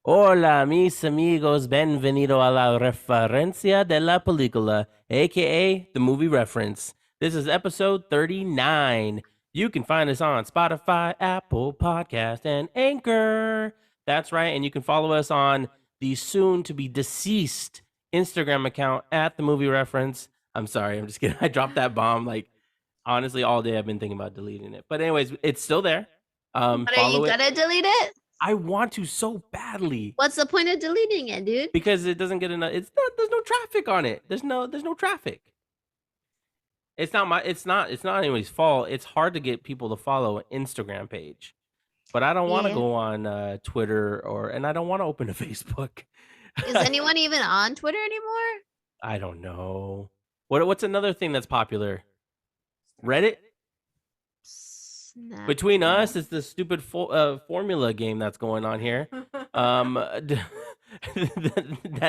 Hola, mis amigos, bienvenido a la referencia de la película, aka the movie reference. This is episode 39. You can find us on Spotify, Apple Podcast, and Anchor. That's right, and you can follow us on the soon-to-be deceased Instagram account at the movie reference. I'm sorry, I'm just kidding. I dropped that bomb. Like, honestly, all day I've been thinking about deleting it. But anyways, it's still there. But are you Follow it. gonna delete it? I want to so badly What's the point of deleting it, dude? because it doesn't get enough. It's not. There's no traffic on it. There's no traffic. It's not my. It's not anybody's fault. It's hard to get people to follow an Instagram page, but I don't want to Yeah. go on Twitter and I don't want to open a Facebook. Is anyone even on Twitter anymore? I don't know. What's another thing that's popular? Reddit. Snap. Between us, it's the stupid formula game that's going on here. That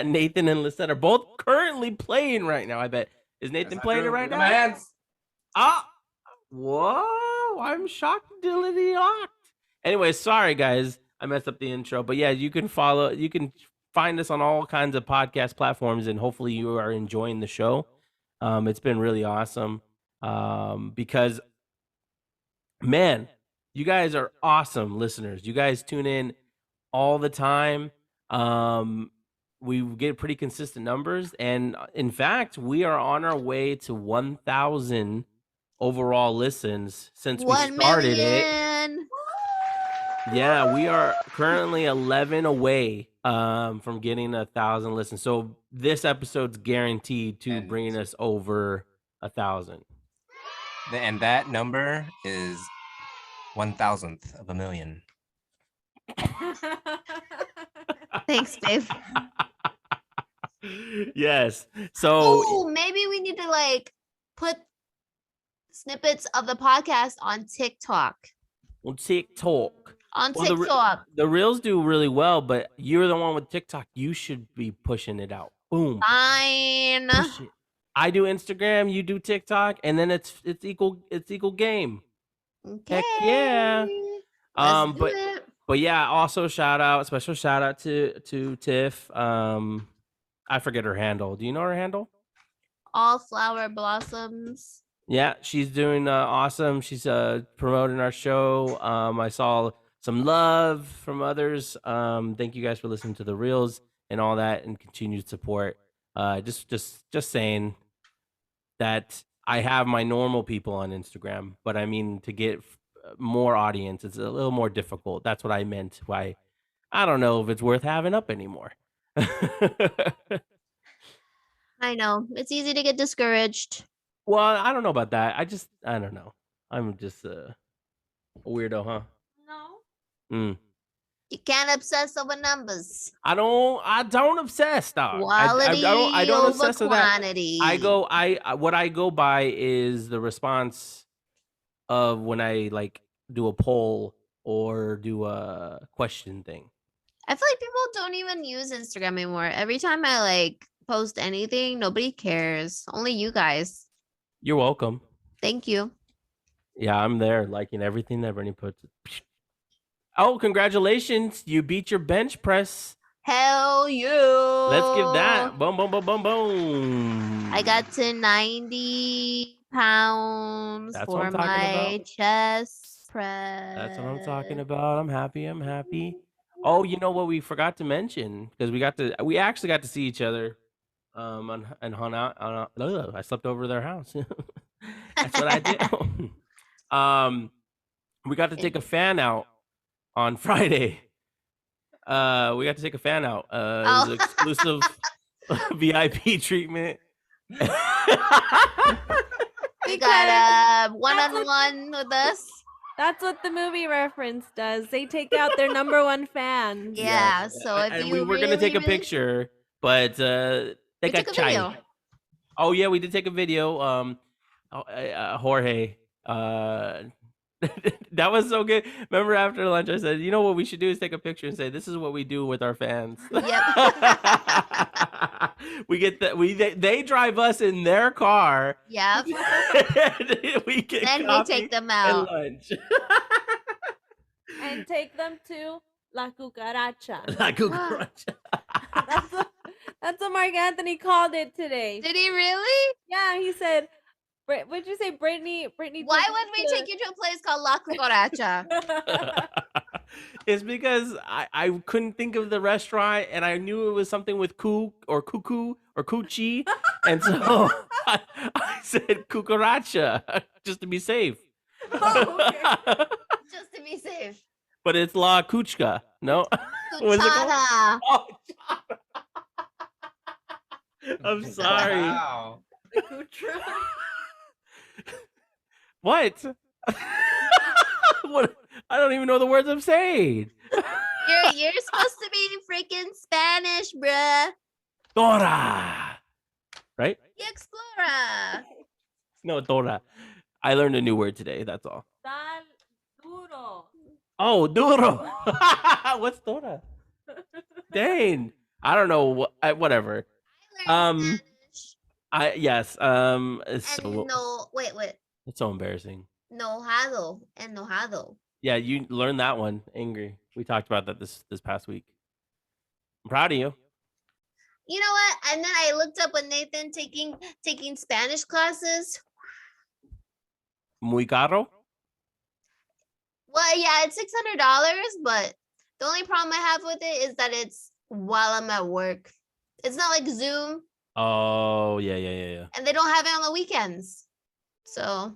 Nathan and Lisette are both currently playing right now. I bet. Is Nathan playing it right now? My hands. Ah, whoa! I'm shocked, Dilly locked. Anyway, sorry guys, I messed up the intro. But yeah, you can find us on all kinds of podcast platforms, and hopefully you are enjoying the show. It's been really awesome because, man, you guys are awesome listeners. You guys tune in all the time. We get pretty consistent numbers, and in fact, we are on our way to 1,000 overall listens since we 1 started it. million. Yeah, we are currently 11 away from getting 1,000 listens. So this episode's guaranteed to bringing us over 1,000. And that number is 1,000th of a million. Thanks, babe. Yes. So Oh, maybe we need to like put snippets of the podcast on TikTok. on TikTok. On Well, TikTok. The reels do really well, but you're the one with TikTok. You should be pushing it out. Boom. Fine. Push it. I do Instagram, you do TikTok, and then it's equal game. Okay. Heck yeah. Let's do it. But yeah, also special shout out to Tiff. I forget her handle. Do you know her handle? All flower blossoms. Yeah, she's doing awesome. She's promoting our show. I saw some love from others. Thank you guys for listening to the reels and all that and continued support. Just saying that I have my normal people on Instagram, but I mean to get more audience, it's a little more difficult. That's what I meant by I don't know if it's worth having up anymore. I know. It's easy to get discouraged. Well, I don't know about that. I don't know. I'm just a weirdo, huh? No. You can't obsess over numbers. I don't obsess, dog. Quality I don't over obsess with that. quantity. What I go by is the response of when I like do a poll or do a question thing. I feel like people don't even use Instagram anymore. Every time I like post anything, nobody cares. Only you guys. You're welcome. Thank you. Yeah, I'm there liking everything that Brittany puts. Oh, congratulations. You beat your bench press. Hell yeah. Let's give that. Boom, boom, boom, boom, boom. I got to 90 pounds That's what for I'm talking my about. chest press. That's what I'm talking about. I'm happy. Oh, you know what we forgot to mention? Because we actually got to see each other and hung out. I slept over their house. That's what I did. We got to take a fan out on Friday. We got to take a fan out. It was exclusive VIP treatment. We got a one-on-one with us. That's what the movie reference does. They take out their number one fan. Yeah, so if and you we were gonna take a really- picture, but they We got took a shy. video. Oh yeah, we did take a video. Jorge, that was so good. Remember after lunch, I said, you know what we should do is take a picture and say this is what we do with our fans. Yep. We get they drive us in their car. Yep. We get Then we coffee take them and out. lunch. And take them to La cucaracha. La cucaracha. That's what Mark Anthony called it today. Did he really? Yeah, he said. What'd you say, Brittany? Brittany. Why took would we to- take you to a place called La Cucaracha? It's because I couldn't think of the restaurant, and I knew it was something with coo or cuckoo or coochie, and so I said cucaracha just to be safe. Oh, okay. Just to be safe. But it's La Kuchka. No? What's it called? Cuchara. Oh, I'm sorry. Wow. What? What? I don't even know the words I'm saying. You're supposed to be freaking Spanish, bruh. Dora. Right? The Explorer. No, Dora. I learned a new word today. That's all. Sal duro. Oh, duro. What's Dora? Dang. I don't know. Whatever. I learned Spanish. Yes. And So wait. it's so embarrassing. Enojado. Yeah, you learned that one. Angry. We talked about that this past week. I'm proud of you. You know what? And then I looked up with Nathan taking Spanish classes. Muy caro. Well, yeah, it's $600, but the only problem I have with it is that it's while I'm at work. It's not like Zoom, Oh, yeah. and they don't have it on the weekends. So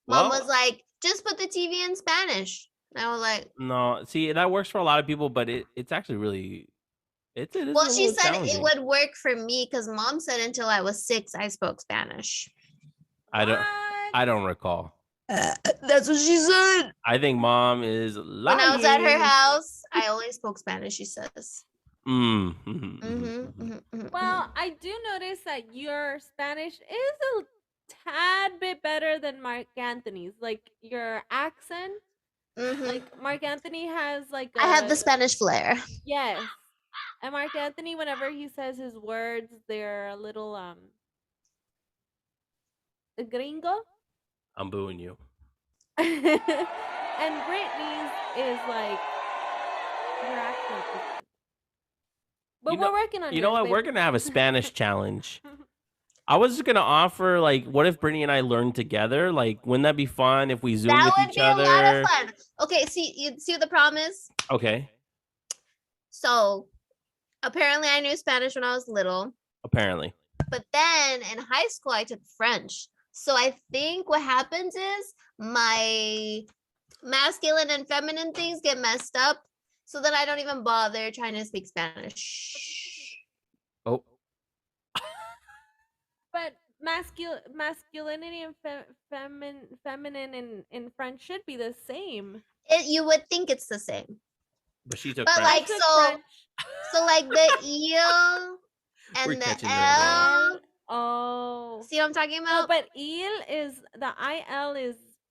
Mom was like, just put the TV in Spanish. And I was like, No, see, that works for a lot of people, but it's actually really, it is well, a she little said it challenging. would work for me because Mom said until I was 6, I spoke Spanish. I What? don't recall. That's what she said. I think Mom is lying. When I was at her house, I only spoke Spanish, she says. Well, I do notice that your Spanish is a tad bit better than Mark Anthony's. Like your accent. Like Mark Anthony has like I have the Spanish flair. Yes. And Mark Anthony, whenever he says his words, they're a little gringo. I'm booing you. And Brittany's is like her accent is good. But we're working on You know yours, what? We're babe. gonna have a Spanish challenge. I was just gonna offer, like, what if Brittany and I learn together? Like, wouldn't that be fun if we zoom That with would each be other? a lot of fun. Okay, you see what the problem is? Okay, So apparently I knew Spanish when I was little, apparently. but then in high school I took French. So I think what happens is my masculine and feminine things get messed up. So then I don't even bother trying to speak Spanish. Oh, But masculinity and feminine in French should be the same. You would think it's the same. but she took But French. like, I took so- French. So like the eel We're and the catching her, L. Oh. See what I'm talking No, about? but il is the il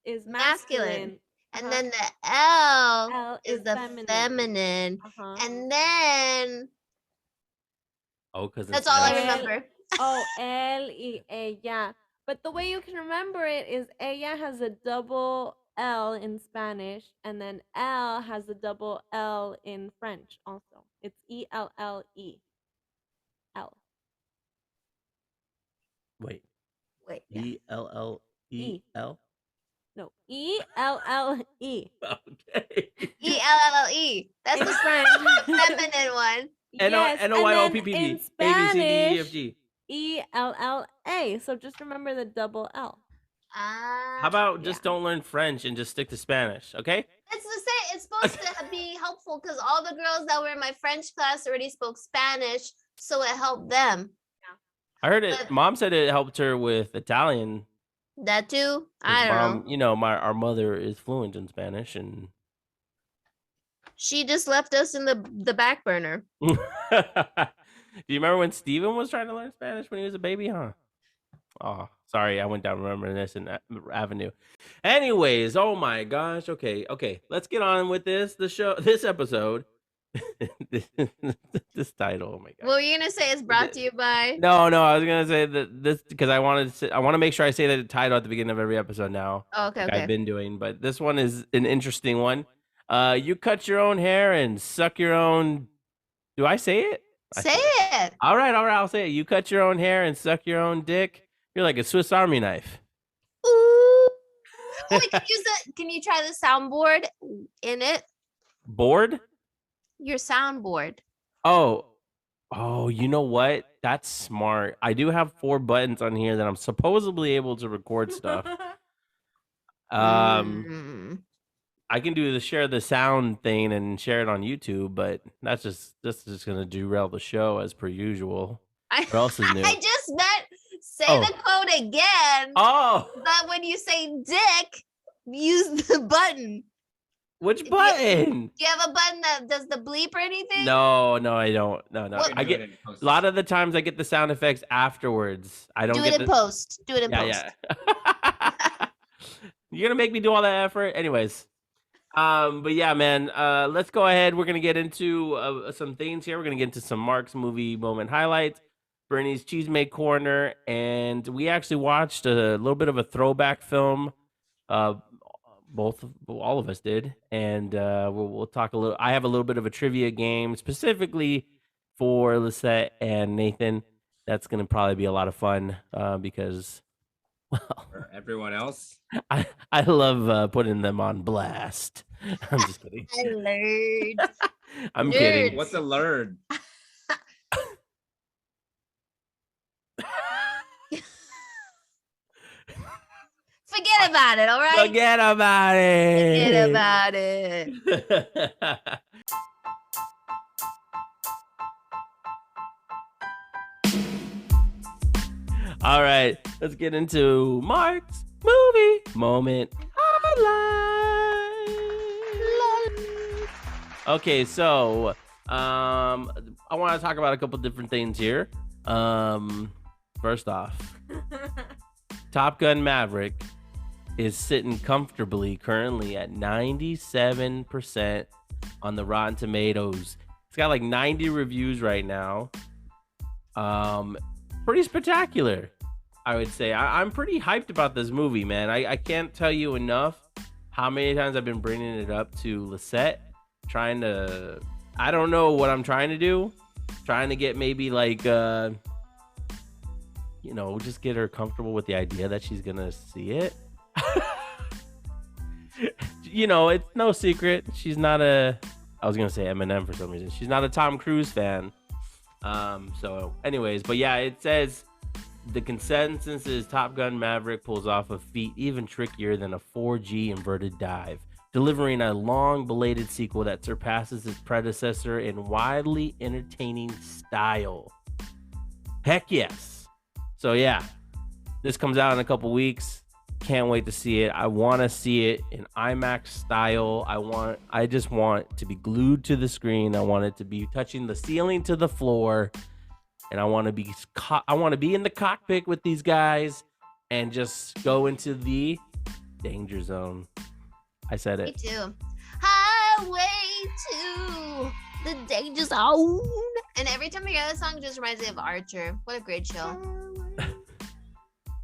is masculine. And then the L L is the feminine. Uh-huh. And then Oh, because that's all I El- remember. Oh, él y ella. But the way you can remember it is ella has a double L in Spanish, and then L has a double L in French also. It's E-L-L-E. L. Wait, Wait. Yeah. E-L-L-E-L. No, E-L-L-E. Okay. E-L-L-E. That's In the French. feminine one. Yes, and then N-O-Y-O-P-P-D. in A, B, C, D, E, F, Spanish, G. E-L-L-A. So just remember the double L. How about just don't learn French and just stick to Spanish, okay? It's the same. It's supposed to be helpful because all the girls that were in my French class already spoke Spanish, so it helped them. I heard it. But- Mom said it helped her with Italian. That too. 'Cause I don't Mom, know. you know, our mother is fluent in Spanish, and She just left us in the back burner. do you remember when Steven was trying to learn Spanish when he was a baby, huh? Oh, sorry, I went down reminiscent avenue. Anyways, oh my gosh. Okay, let's get on with this. This episode. this title. Oh my god. What were you gonna say? It's brought to you by. No, I was gonna say that this because I want to make sure I say the title at the beginning of every episode now. Oh, okay, Like okay. I've been doing, but this one is an interesting one. You cut your own hair and suck your own. Do I say it? Say it. All right, I'll say it. You cut your own hair and suck your own dick. You're like a Swiss Army knife. Ooh. Oh, wait, can you try the soundboard in it? Bored? Your soundboard. Oh, you know what? That's smart. I do have 4 buttons on here that I'm supposedly able to record stuff. Mm. I can do the share the sound thing and share it on YouTube, but that's just gonna derail the show as per usual. What else is new? I just meant say the code again. Oh, But when you say dick, use the button. which button? Do you have a button that does the bleep or anything? No, I don't. No. What- I get a lot of the times I get the sound effects afterwards. I don't Do get it in post. Do it in post. Yeah. You're gonna make me do all that effort, anyways. But yeah, man. Let's go ahead. We're gonna get into some things here. We're gonna get into some Marc's movie moment highlights, Bernie's Cheese Made Corner, and we actually watched a little bit of a throwback film. All of us did, and we'll talk a little. I have a little bit of a trivia game specifically for Lisette and Nathan. That's gonna probably be a lot of fun because, well, For everyone else, I love putting them on blast. I'm just kidding. I learned. I'm Nerds. kidding. what's a lurd? Forget about it, all right? Forget about it. Forget about it. All right, let's get into Marc's movie moment highlight. Okay, so I want to talk about a couple different things here. First off, Top Gun Maverick is sitting comfortably currently at 97% on the Rotten Tomatoes. It's got like 90 reviews right now. Pretty spectacular, I would say. I'm pretty hyped about this movie, man. I can't tell you enough how many times I've been bringing it up to Lisette, trying to, I don't know what I'm trying to do, trying to get maybe like, just get her comfortable with the idea that she's gonna see it. It's no secret. She's not I was gonna say Eminem for some reason. She's not a Tom Cruise fan. So anyways, but yeah, it says the consensus is Top Gun Maverick pulls off a feat even trickier than a 4G inverted dive, delivering a long belated sequel that surpasses its predecessor in widely entertaining style. Heck yes. So yeah, this comes out in a couple weeks. Can't wait to see it. I want to see it in IMAX style. I just want to be glued to the screen. I want it to be touching the ceiling to the floor, and I want to be in the cockpit with these guys and just go into the danger zone. I said Me it. too. Highway to the danger zone. And every time I hear that song, it just reminds me of Archer. What a great show.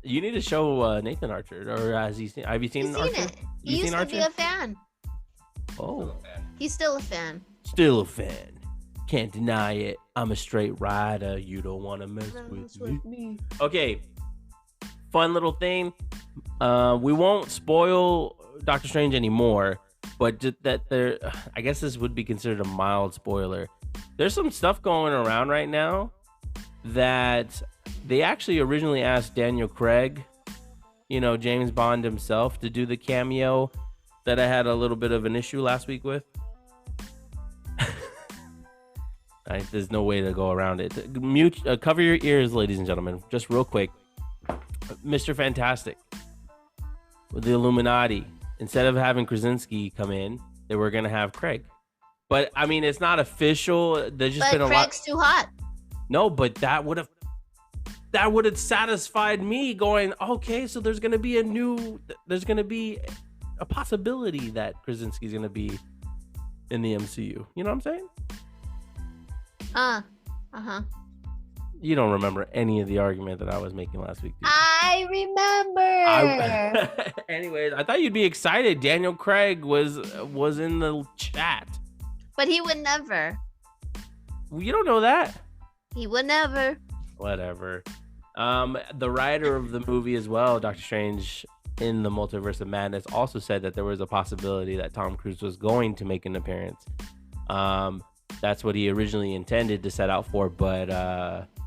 You need to show Nathan Archer, or have you seen He's Archer? seen it. You He used seen to be Archer? a fan. Oh, He's still a fan. still a fan. Can't deny it. I'm a straight rider. You don't want to mess with me. Okay, fun little thing. We won't spoil Doctor Strange anymore, but just that I guess this would be considered a mild spoiler. There's some stuff going around right now that they actually originally asked Daniel Craig, James Bond himself, to do the cameo that I had a little bit of an issue last week with. There's no way to go around it. Cover your ears, ladies and gentlemen, just real quick. Mr. Fantastic with the Illuminati. Instead of having Krasinski come in, they were gonna have Craig. But I mean, it's not official. There's just But been a Craig's too hot. No, but that would have satisfied me. Going, okay, so there's gonna be a possibility that Krasinski's gonna be in the MCU. You know what I'm saying? Uh-huh. You don't remember any of the argument that I was making last week, do you? I remember. Anyways, I thought you'd be excited. Daniel Craig was in the chat. But he would never. Well, you don't know that. He would never. Whatever. The writer of the movie as well, Doctor Strange in the Multiverse of Madness, also said that there was a possibility that Tom Cruise was going to make an appearance. That's what he originally intended to set out for, but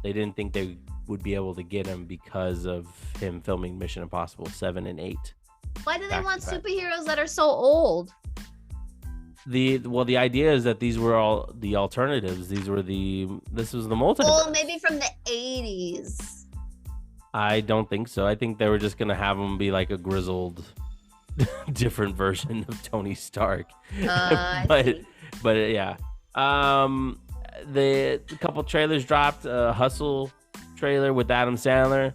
they didn't think they would be able to get him because of him filming Mission Impossible 7 and 8. Why do they Back want to back. superheroes that are so old? The idea is that these were all the alternatives. This was the multiverse. Oh, maybe from the 80s. I don't think so. I think they were just gonna have him be like a grizzled, different version of Tony Stark. I see. but yeah. The couple trailers dropped. Hustle trailer with Adam Sandler,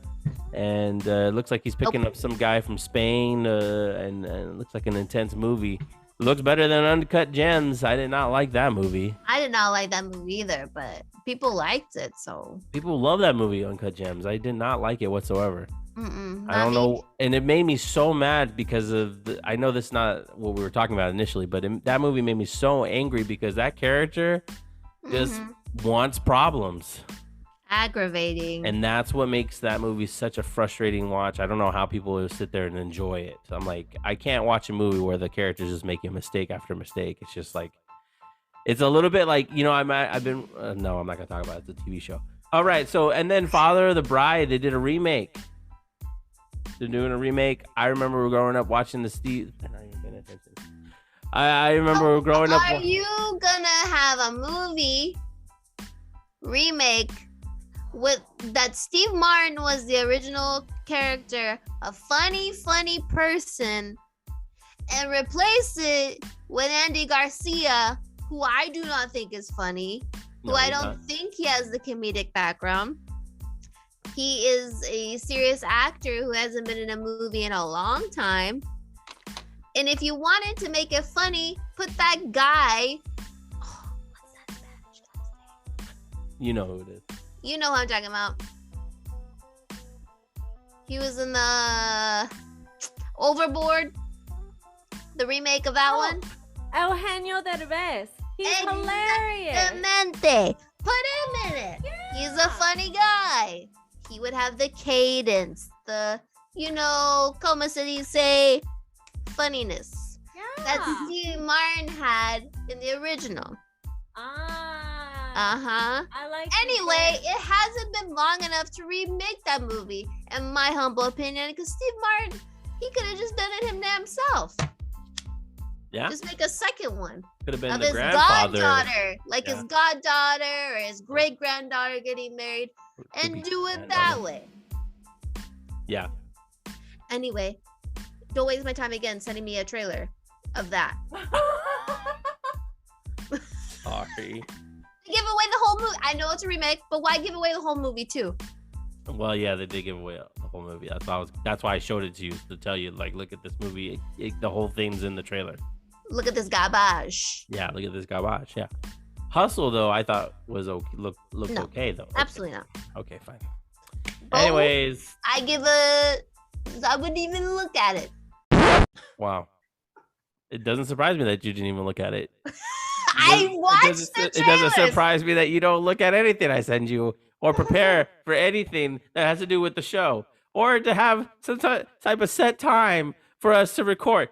and it looks like he's picking up some guy from Spain. And it looks like an intense movie. Looks better than Uncut Gems. I did not like that movie. I did not like that movie either, but people liked it, so. People love that movie, Uncut Gems. I did not like it whatsoever. Mm-mm, I don't not me. know, and it made me so mad because of I know that's not what we were talking about initially, but that movie made me so angry because that character just Mhm. wants problems, Aggravating. and that's what makes that movie such a frustrating watch. I don't know how people will sit there and enjoy it. I'm like, I can't watch a movie where the character's just making mistake after mistake. It's just like, it's a little bit like, no, I'm not gonna talk about it. It's a TV show. All right, so and then Father of the Bride, they did a remake. They're doing a remake. I remember growing up watching the Steve. I'm not even paying attention. I remember growing up. Are you gonna have a movie remake with that Steve Martin was the original character, a funny person, and replace it with Andy Garcia, who I do not think is funny, who No, I he's don't not. think he has the comedic background. He is a serious actor who hasn't been in a movie in a long time. And if you wanted to make it funny, put that guy. Oh, what's that Spanish guy's name? You know who it is. You know who I'm talking about. He was in the Overboard, the remake of that one. Eugenio Derbez. He's hilarious. Exactamente. Put him in it. He's a funny guy. He would have the cadence, the, como se dice, funniness that Yeah. Steve Martin had in the original. Ah. I like it. Anyway, it hasn't been long enough to remake that movie, in my humble opinion, because Steve Martin, he could have just done it himself. Yeah, Just make a second one could have been of the his grandfather. goddaughter, like Yeah. his goddaughter or his great granddaughter getting married, Could be and do it that granddaughter. way. Yeah, Anyway, don't waste my time again sending me a trailer of that. sorry. Give away the whole movie. I know it's a remake, but why give away the whole movie too? Well, yeah, they did give away the whole movie. That's why I showed it to you, to tell you, like, look at this movie. The whole thing's in the trailer. Look at this garbage. Yeah, look at this garbage. Yeah. Hustle though, I thought was okay. Looked No, okay though. Absolutely not. Okay, fine. Both, Anyways, I wouldn't even look at it. wow. It doesn't surprise me that you didn't even look at it. I It watched doesn't- the It doesn't trailers. surprise me that you don't look at anything I send you or prepare for anything that has to do with the show or to have some type of set time for us to record.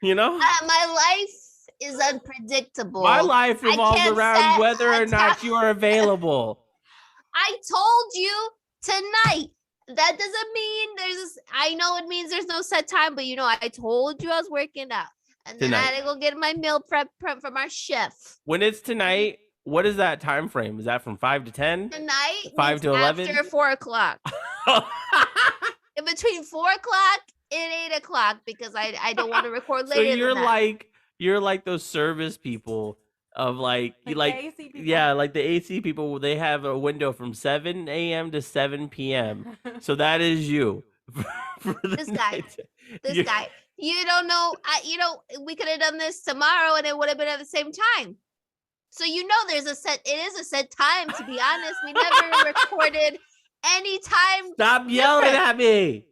You know? My life is unpredictable. My life I revolves can't around set whether or a not time. you are available. I told you tonight. That doesn't mean I know it means there's no set time, but I told you I was working out. And then I Tonight. had to go get my meal prep from our chef. When it's tonight, what is that time frame? Is that from 5 to 10? Tonight, 5 to means 11? after 4 o'clock. In between 4 o'clock and 8 o'clock, because I don't want to record So later you're than that. you're like those service people of like you the like AC people. yeah, like the AC people. They have a window from 7 a.m. to 7 p.m. So that is you. For the This guy. night. This You- guy. You don't know. We could have done this tomorrow and it would have been at the same time. So it is a set time, to be honest. We never recorded any time. Stop yelling different. at me.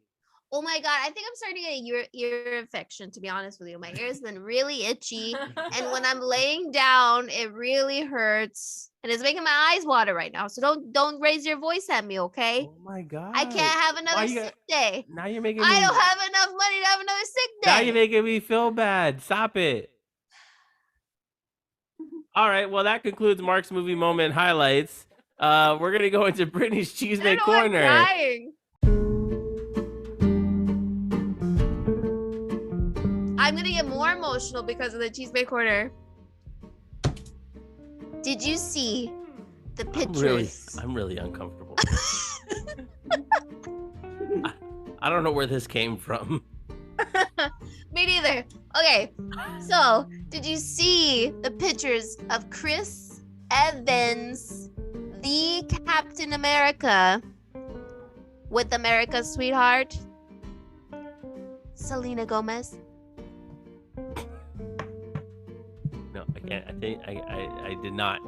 Oh my god, I think I'm starting a ear infection, to be honest with you. My ear's been really itchy. And when I'm laying down, it really hurts. And it's making my eyes water right now. So don't raise your voice at me, okay? Oh my god. I can't have another you sick day. Now you're making I me. don't have enough money to have another sick Now day. you're making me feel bad. Stop it. All right. Well, that concludes Mark's movie moment highlights. We're gonna go into Brittany's I Cheesemaker don't know why I'm Corner. crying. I'm gonna get more emotional because of the Cheesemaker Corner. Did you see the pictures? I'm really uncomfortable. I don't know where this came from. Me neither. Okay, so did you see the pictures of Chris Evans, the Captain America, with America's sweetheart, Selena Gomez? No, I can't. I think I did not.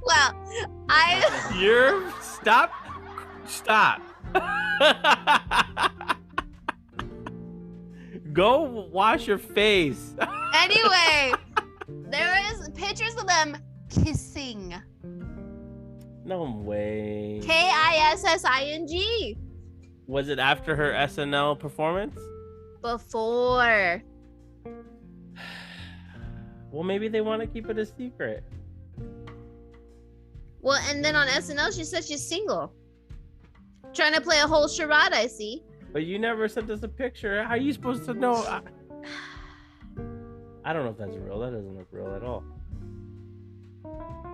Well, Stop. Go wash your face. Anyway, there is pictures of them kissing. No way. Kissing. Was it after her SNL performance? Before. Well, maybe they want to keep it a secret. Well, and then on SNL, she said she's single. Trying to play a whole charade, I see. But you never sent us a picture. How are you supposed to know? I don't know if that's real. That doesn't look real at all.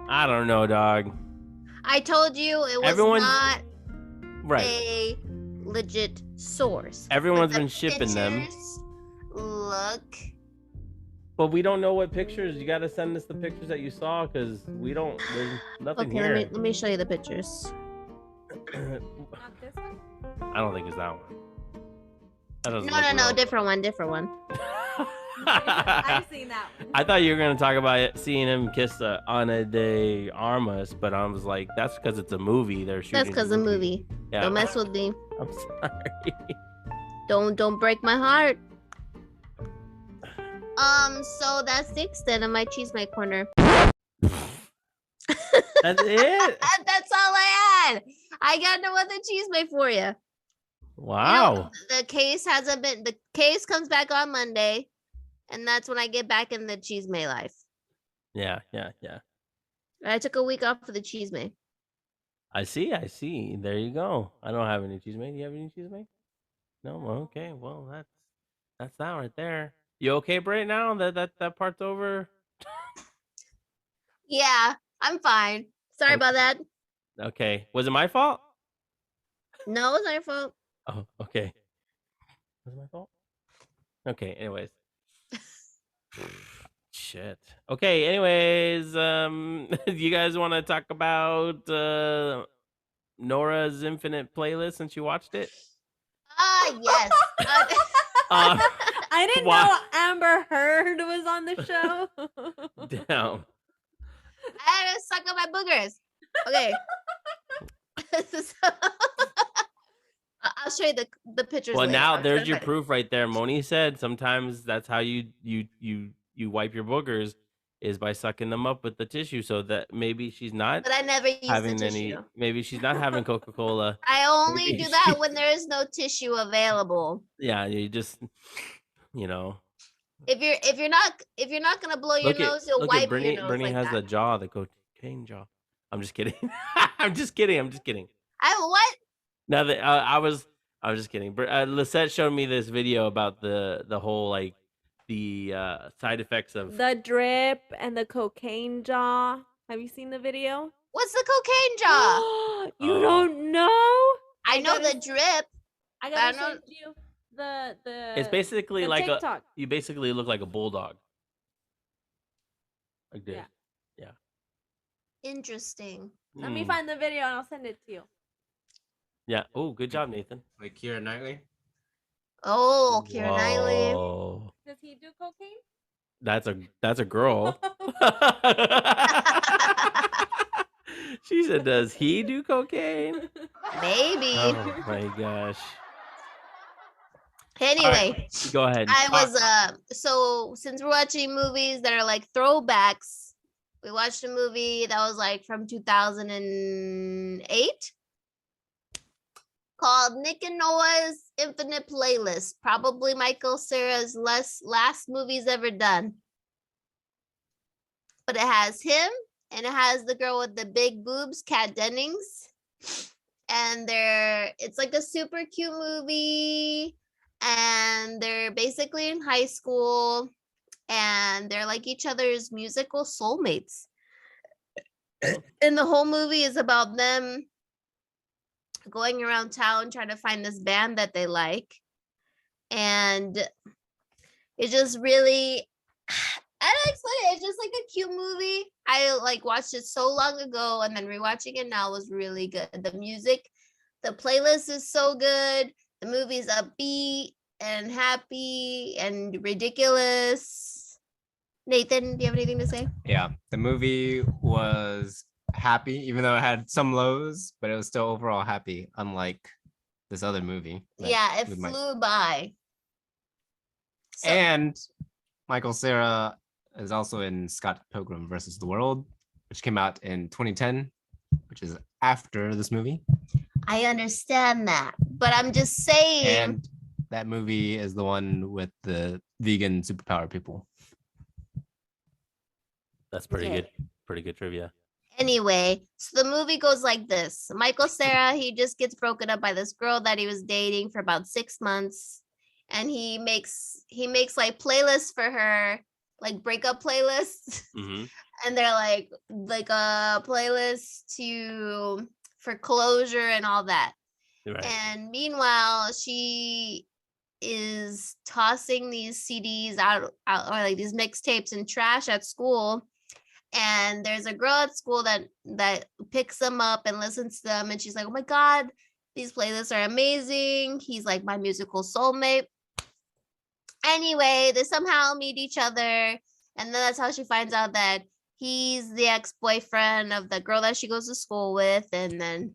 I don't know, dog. I told you it was not a legit source. Everyone's But the been shipping them. pictures Look. But we don't know what pictures. You got to send us the pictures that you saw because we don't. There's nothing Okay, here. let me show you the pictures. Not this one? I don't think it's that one. That doesn't No, look no, real. different one. I've seen that one. I thought you were gonna talk about it, seeing him kiss Ana de Armas, but I was like, that's because it's a movie. They're shooting. That's because the movie. Yeah. Don't mess with me. I'm sorry. Don't break my heart. So that's the extent of my cheesemaker corner. That's it. That's all I had. I got no other cheesemaker for you. Wow. The case hasn't been. The case comes back on Monday, and that's when I get back in the cheesemaker life. Yeah. I took a week off for the cheesemaker. I see. There you go. I don't have any cheese mate. Do you have any cheese mate? No. Okay. Well, that's that right there. You okay, Britt? Now that part's over. Yeah, I'm fine. Sorry about that. Okay. Was it my fault? No, it's not your fault. Oh, okay. Was it my fault? Okay. Anyways. Shit. Okay. Anyways, you guys want to talk about Nora's Infinite Playlist since you watched it? Yes. I didn't Why- know Amber Heard was on the show. Damn. I had to suck up my boogers. Okay. I'll show you the pictures. Well, later. now I'm there's trying to your find it. proof right there. Moni said sometimes that's how you wipe your boogers is by sucking them up with the tissue. So that maybe she's not But I never use the having tissue. any. Maybe she's not having Coca-Cola. I only Maybe do that she- when there is no tissue available. Yeah, you just If you're not gonna blow your nose, you'll look at wipe Brittany. your nose Brittany like has that. the jaw, the cocaine jaw. I'm just kidding. I'm just kidding. I what? Now that I was just kidding. Lisette showed me this video about the whole like the side effects of. The drip and the cocaine jaw. Have you seen the video? What's the cocaine jaw? You Oh. don't know? I know gotta the drip. I I gotta don't- send you the It's basically the like TikTok. you basically look like a bulldog. Like this. Yeah. Interesting. Let me Mm. find the video and I'll send it to you. Yeah. Oh, good job, Nathan. Like Keira Knightley. Oh, Keira Knightley. Whoa. Does he do cocaine? That's a girl. She said Does he do cocaine? Maybe. Oh my gosh. Anyway, Go ahead. I was so since we're watching movies that are like throwbacks, we watched a movie that was like from 2008 called Nick and Noah's Infinite Playlist. Probably Michael Cera's last movies ever done. But it has him and it has the girl with the big boobs, Kat Dennings. And it's like a super cute movie. And they're basically in high school and they're like each other's musical soulmates. And the whole movie is about them going around town trying to find this band that they like. And it's just really, I don't explain it. It's just like a cute movie. I like watched it so long ago and then rewatching it now was really good. The music, the playlist is so good. The movie's upbeat and happy and ridiculous. Nathan, do you have anything to say? Yeah, the movie was happy, even though it had some lows, but it was still overall happy, unlike this other movie. that Yeah, it we might- flew by. So, And Michael Cera is also in Scott Pilgrim versus the World, which came out in 2010, which is after this movie. I understand that, but I'm just saying. And that movie is the one with the vegan superpower people. That's pretty Okay. good. Pretty good trivia. Anyway, so the movie goes like this. Michael Cera, he just gets broken up by this girl that he was dating for about 6 months. And he makes like playlists for her, like breakup playlists. Hmm. And they're like a playlist for closure and all that. Right. And meanwhile, she is tossing these CDs out or like these mixtapes and trash at school. And there's a girl at school that picks them up and listens to them. And she's like, oh my God, these playlists are amazing. He's like my musical soulmate. Anyway, they somehow meet each other. And then that's how she finds out that he's the ex-boyfriend of the girl that she goes to school with. And then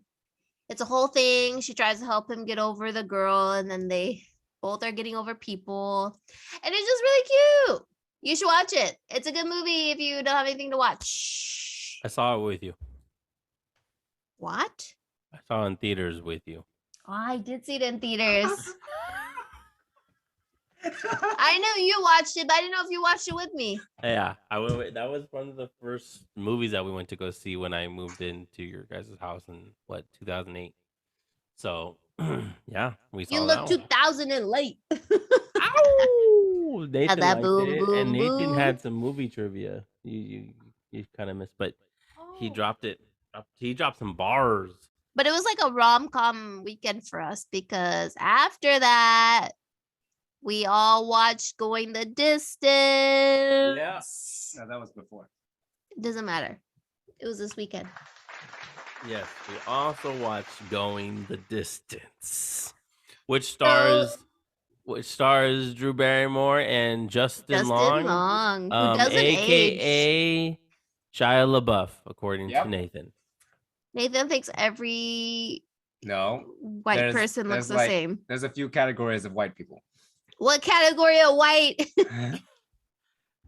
it's a whole thing. She tries to help him get over the girl. And then they both are getting over people. And it's just really cute. You should watch it. It's a good movie if you don't have anything to watch. I saw it with you. What? I saw it in theaters with you. Oh, I did see it in theaters. I know you watched it, but I didn't know if you watched it with me. Yeah, I went. That was one of the first movies that we went to go see when I moved into your guys' house in 2008. So yeah, we saw You that look one. 2000 and late. Ow! Nathan that liked boom, it, boom, and Nathan boom. had some movie trivia. You kind of missed, but he dropped it. He dropped some bars. But it was like a rom-com weekend for us because after that, we all watched Going the Distance. No, that was before. It doesn't matter. It was this weekend. Yes, we also watched Going the Distance, which stars Drew Barrymore and Justin Long, Who doesn't age. aka Shia LaBeouf, according Yep. to Nathan. Nathan thinks every No, white There's- person looks there's the like- same. there's a few categories of white people. What category of white?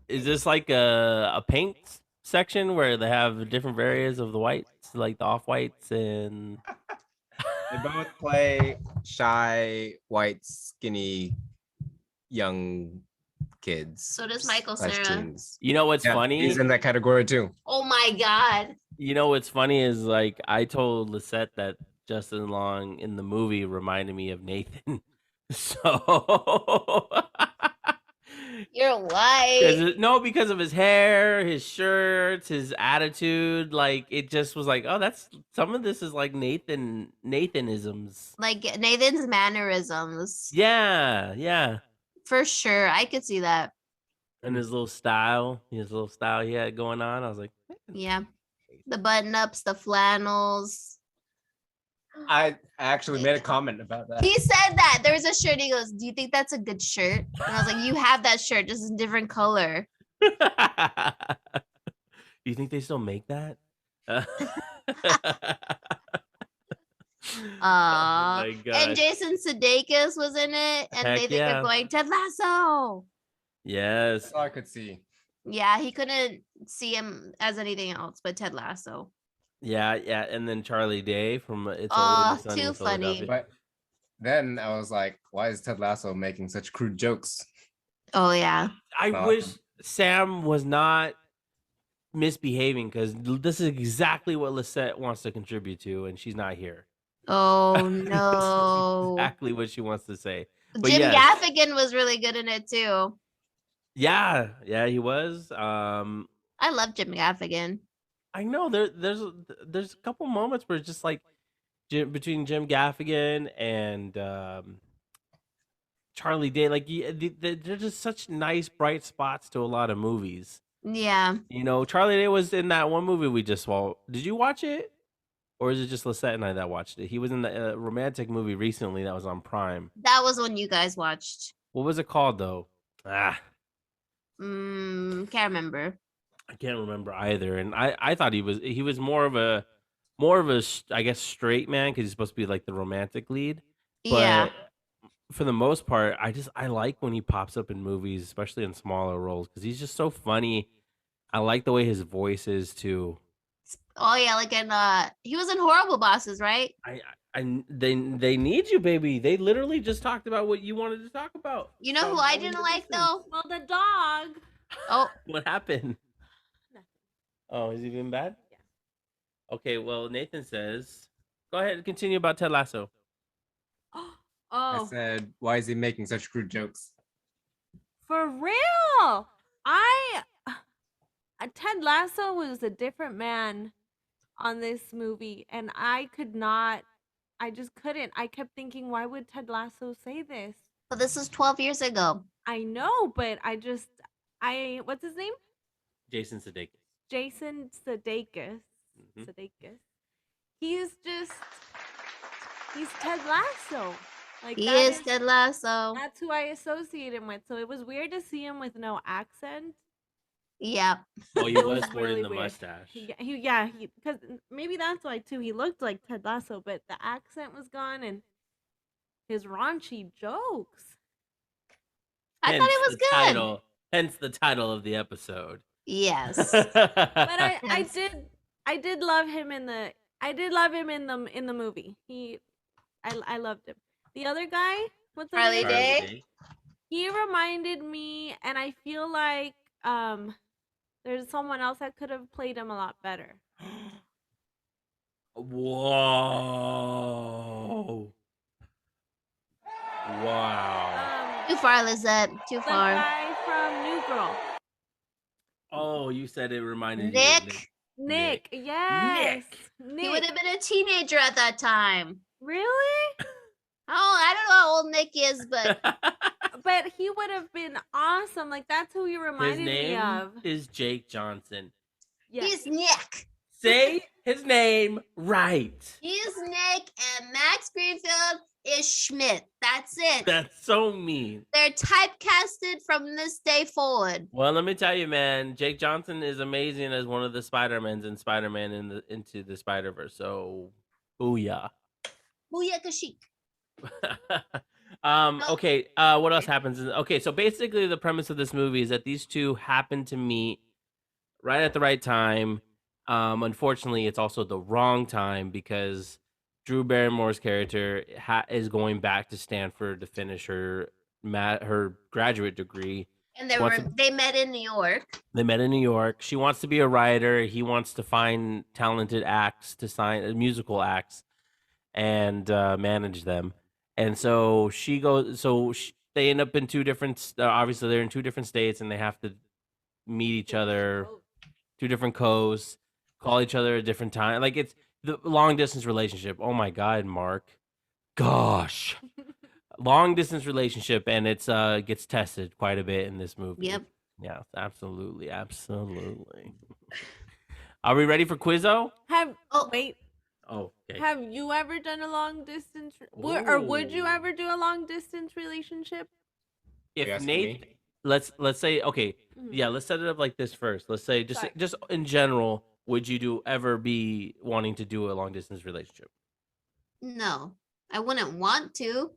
Is this like a paint section where they have different variants of the whites, like the off whites and They both play shy, white, skinny, young kids. So does Michael slash Cera. teens. you know what's Yeah, funny? He's in that category too. Oh my God. You know what's funny is like I told Lisette that Justin Long in the movie reminded me of Nathan. So You're white. because of his hair, his shirts, his attitude, like it just was like, oh, that's some of this is like Nathanisms. Like Nathan's mannerisms. Yeah. For sure. I could see that. And his little style he had going on. I was like, Yeah. The button ups, the flannels. I actually made a comment about that. He said that there was a shirt. He goes, do you think that's a good shirt? And I was like, you have that shirt, just in different color. you think they still make that? Oh my And gosh. Jason Sudeikis was in it, and they Heck think they're yeah. going Ted Lasso. Yes. That's all I could see. Yeah, he couldn't see him as anything else but Ted Lasso. Yeah, yeah. And then Charlie Day from It's Always Sunny Too in Philadelphia. funny. But then I was like, why is Ted Lasso making such crude jokes? Oh yeah. I Well, wish Sam was not misbehaving because this is exactly what Lisette wants to contribute to, and she's not here. Oh This is no. exactly what she wants to say. But Jim yes. Gaffigan was really good in it too. Yeah, yeah, he was. I love Jim Gaffigan. I know there's a couple moments where it's just like between Jim Gaffigan and Charlie Day, like they're just such nice bright spots to a lot of movies. Yeah. You know, Charlie Day was in that one movie we just saw. Did you watch it, or is it just Lisette and I that watched it? He was in the romantic movie recently that was on Prime. That was when you guys watched. What was it called though? Ah, Can't remember. I can't remember either. And I thought he was more of a I guess straight man because he's supposed to be like the romantic lead. Yeah. But for the most part, I like when he pops up in movies, especially in smaller roles, because he's just so funny. I like the way his voice is too. Oh yeah, like in he was in Horrible Bosses, right? They need you, baby. They literally just talked about what you wanted to talk about. You know who From I Going didn't the like Distance. though? Well, the dog. Oh, What happened? Nothing. Oh, is he been bad? Yeah. Okay, well, Nathan says, go ahead and continue about Ted Lasso. I Oh, said, why is he making such crude jokes? for real. Ted Lasso was a different man on this movie, and I just couldn't. I kept thinking, why would Ted Lasso say this? but this is 12 years ago. I know, but what's his name? Jason Sudeikis. Jason Sudeikis. Mhm. Sudeikis. He's Ted Lasso. Like He that is Ted Lasso. That's who I associate him with. So it was weird to see him with no accent. Yeah. Oh, he It was was sporting really the weird. mustache. Because maybe that's why too. He looked like Ted Lasso, but the accent was gone and his raunchy jokes. I thought it was good. Hence the title of the episode. Yes. But I Yes. did love him in the movie. I loved him. The other guy, what's the Charlie name? Day? He reminded me, and I feel like there's someone else that could have played him a lot better. Whoa. Wow. Too far, Lizette. Too The far. guy from New Girl, Oh, you said it reminded Nick. you of Nick. Yes, He would have been a teenager at that time. Really? Oh, I don't know how old Nick is, but But he would have been awesome. Like that's who he His reminded me name of. is Jake Johnson. Yes. he's Nick. Say his name right. He's Nick, and Max Greenfield is Schmidt. That's it. That's so mean. They're typecasted from this day forward. Well, let me tell you, man, Jake Johnson is amazing as one of the Spider-Mans in Spider-Man Into the Spider-Verse. So, booyah. Booyah Kashyyyk. Okay, what else happens? Okay, so basically the premise of this movie is that these two happen to meet right at the right time. Unfortunately, it's also the wrong time because Drew Barrymore's character is going back to Stanford to finish her graduate degree. And What's they met in New York. They met in New York. She wants to be a writer. He wants to find talented acts to sign, musical acts, and manage them. And so she goes. They end up in two different. Obviously, they're in two different states, and they have to meet each other, two different coasts, call each other at a different time. Like it's the long distance relationship. Oh my God, Mark. Gosh. Long distance relationship, and it's gets tested quite a bit in this movie. Yep. Yeah, absolutely. Are we ready for Quizzo? Wait. Oh, okay. Have you ever done a long distance, or would you Ooh. ever do a long distance relationship? You If asking Nate, me? let's say okay, Mhm. yeah, let's set it up like this first. Let's say just Sorry. just in general, would you ever be wanting to do a long distance relationship? No, I wouldn't want to.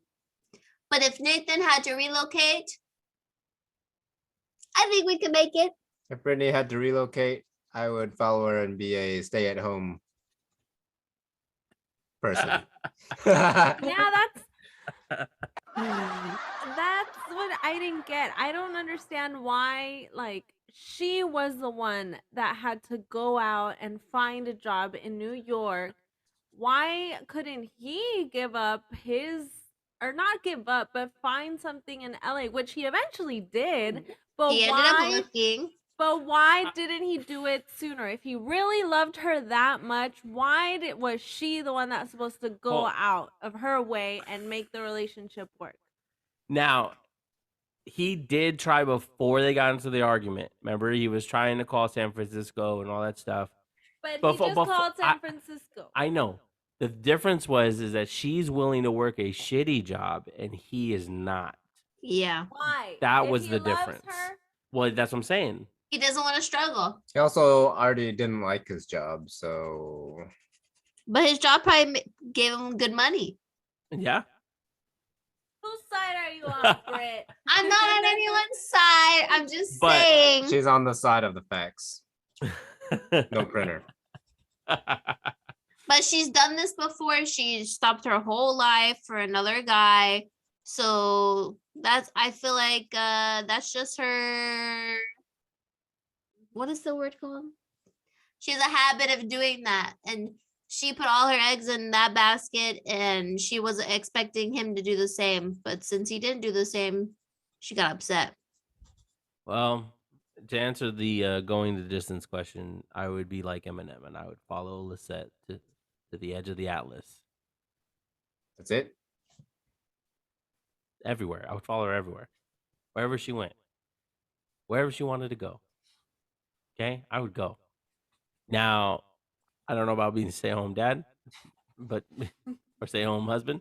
But if Nathan had to relocate, I think we could make it. If Brittany had to relocate, I would follow her and be a stay-at-home person. Yeah, that's what I didn't get. I don't understand why, like, she was the one that had to go out and find a job in New York. Why couldn't he give up his, or not give up, but find something in LA, which he eventually did. But He ended up why? looking. But why didn't he do it sooner? If he really loved her that much, why was she the one that's supposed to go Well- out of her way and make the relationship work? Now, he did try before they got into the argument. Remember, he was trying to call San Francisco and all that stuff. But But he for- just but for- called San Francisco. I know. The difference is that she's willing to work a shitty job and he is not. Yeah. Why? That If was he the loves difference. her, Well, that's what I'm saying. He doesn't want to struggle. He also already didn't like his job, so But his job probably gave him good money. Yeah. whose side are you on, Britt? I'm not on anyone's side. I'm just But saying. she's on the side of the facts. No printer. But she's done this before. She stopped her whole life for another guy. So I feel like that's just her. What is the word called? She has a habit of doing that. And she put all her eggs in that basket and she wasn't expecting him to do the same. But since he didn't do the same, she got upset. Well, to answer the going the distance question, I would be like Eminem and I would follow Lisette to the edge of the Atlas. That's it. Everywhere. I would follow her everywhere. Wherever she went. Wherever she wanted to go. Okay? I would go. Now, I don't know about being a stay-at-home dad, but or stay-at-home husband.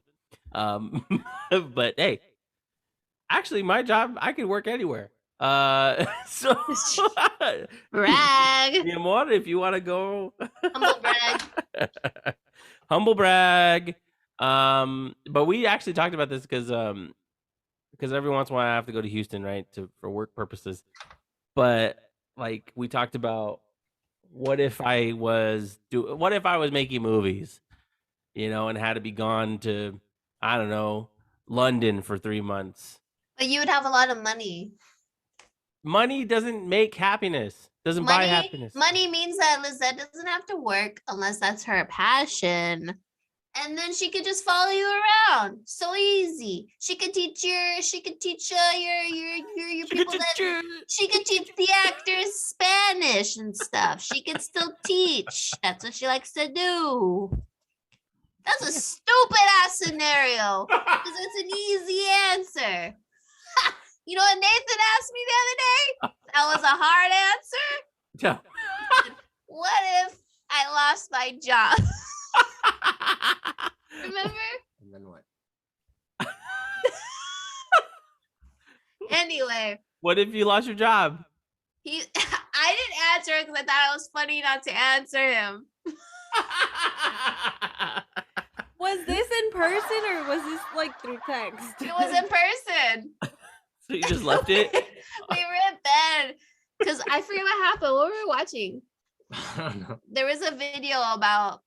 But hey, actually my job, I could work anywhere. So Brag. mi amor, if you want to go Humble brag. humble brag. But we actually talked about this because every once in a while I have to go to Houston, right, for work purposes. But like we talked about, what if I was making movies, and had to be gone to, I don't know, London for 3 months. But you would have a lot of money. Money doesn't make happiness. Doesn't buy happiness. Money means that Lizette doesn't have to work unless that's her passion. And then she could just follow you around. So easy. She could teach your people that she could teach the actors Spanish and stuff. She could still teach. That's what she likes to do. That's a stupid ass scenario. Because it's an easy answer. You know what Nathan asked me the other day? That was a hard answer. Yeah. What if I lost my job? Remember? And then what? Anyway, What if you lost your job? I didn't answer it because I thought it was funny not to answer him. Was this in person or was this like through text? It was in person. So you just left it? We were in bed because I forget what happened. What were we watching? I don't know. There was a video about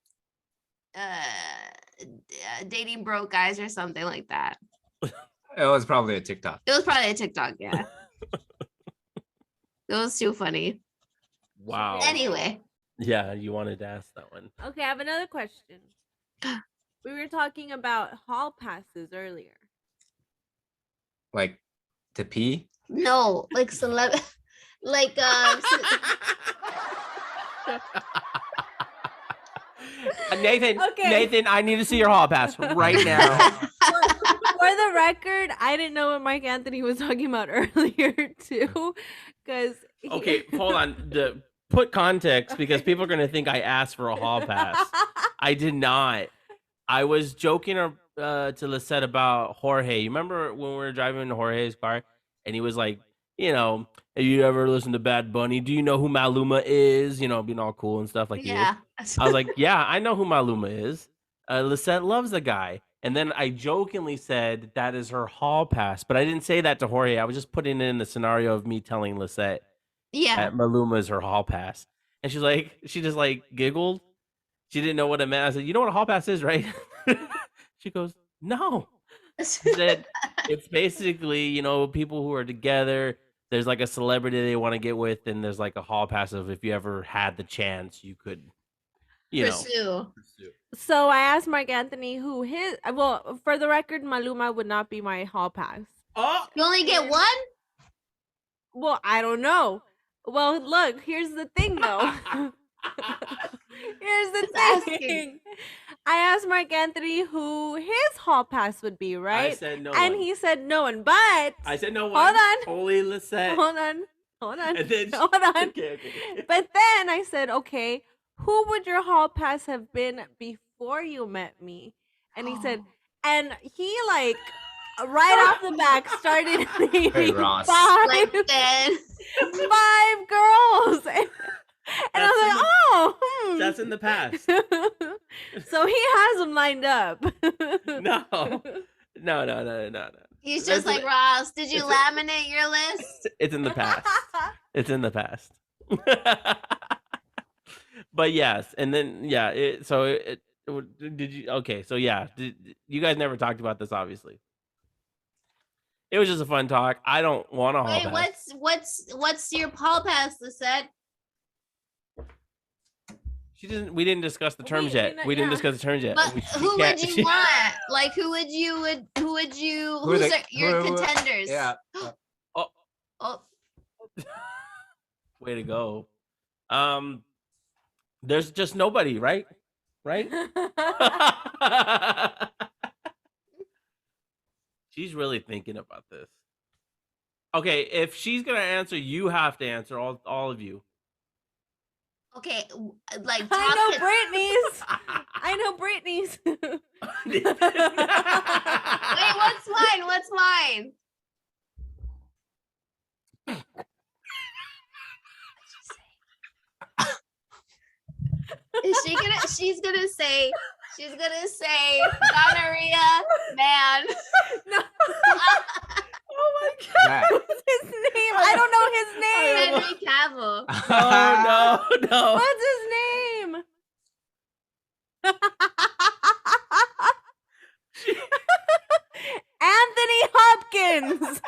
dating broke guys or something like that. It was probably a TikTok. It was probably a TikTok, yeah. It was too funny. Wow. Anyway, Yeah, you wanted to ask that one. Okay, I have another question. We were talking about hall passes earlier. Like to pee? no, like like Nathan, I need to see your hall pass right now. For the record, I didn't know what Mark Anthony was talking about earlier too, because Okay, hold on. Put context, because people are gonna think I asked for a hall pass. I did not. I was joking to Lisette about Jorge. You remember when we were driving in Jorge's car and he was like, you know, have you ever listened to Bad Bunny? Do you know who Maluma is? You know, being all cool and stuff like Yeah. this. I was like, yeah, I know who Maluma is. Lisette loves the guy. And then I jokingly said that is her hall pass, but I didn't say that to Jorge. I was just putting it in the scenario of me telling Lisette Yeah. that Maluma is her hall pass. And she's like, she just like giggled. She didn't know what it meant. I said, you know what a hall pass is, right? She goes, no. She said, it's basically, you know, people who are together. There's like a celebrity they want to get with, and there's like a hall pass of if you ever had the chance, you could, you know, Pursue. So I asked Mark Anthony who his. Well, for the record, Maluma would not be my hall pass. Oh, You only get one? Well, I don't know. Well, look, here's the thing though. Here's the Just asking. thing. I asked Mark Anthony who his hall pass would be, I right? said no And one. he said no one, but I said no one. hold on. Holy Lisette. Hold on. And then Hold on. Okay. But then I said, okay, who would your hall pass have been before you met me? And he said, and he like right off the back started naming Ross. Like five, 10. 5 girls. And I was like, oh, That's in the past. So he has them lined up. No. He's That's just like, it. Ross, did you It's a- laminate your list? It's in the past. It's in the past. But yes, and then yeah. Did you? Okay, so yeah. You guys never talked about this? Obviously, it was just a fun talk. I don't want to hall Wait, pass. what's your hall pass, Lisette? She didn't. We didn't discuss the terms We- yet. we- We didn't yeah. discuss the terms yet. But She who can't- would you she- want? Like who's your contenders? Yeah. Oh, Way to go. There's just nobody, right? Right? She's really thinking about this. Okay, if she's gonna answer, you have to answer, all of you. okay. Like I top know con- Brittany's. I know Brittany's. Wait, what's mine? What's mine? Is she gonna? She's gonna say gonorrhea man. No. Oh my god! That. What's his name? I don't know his name. Henry Cavill. Oh no! What's his name? Anthony Hopkins.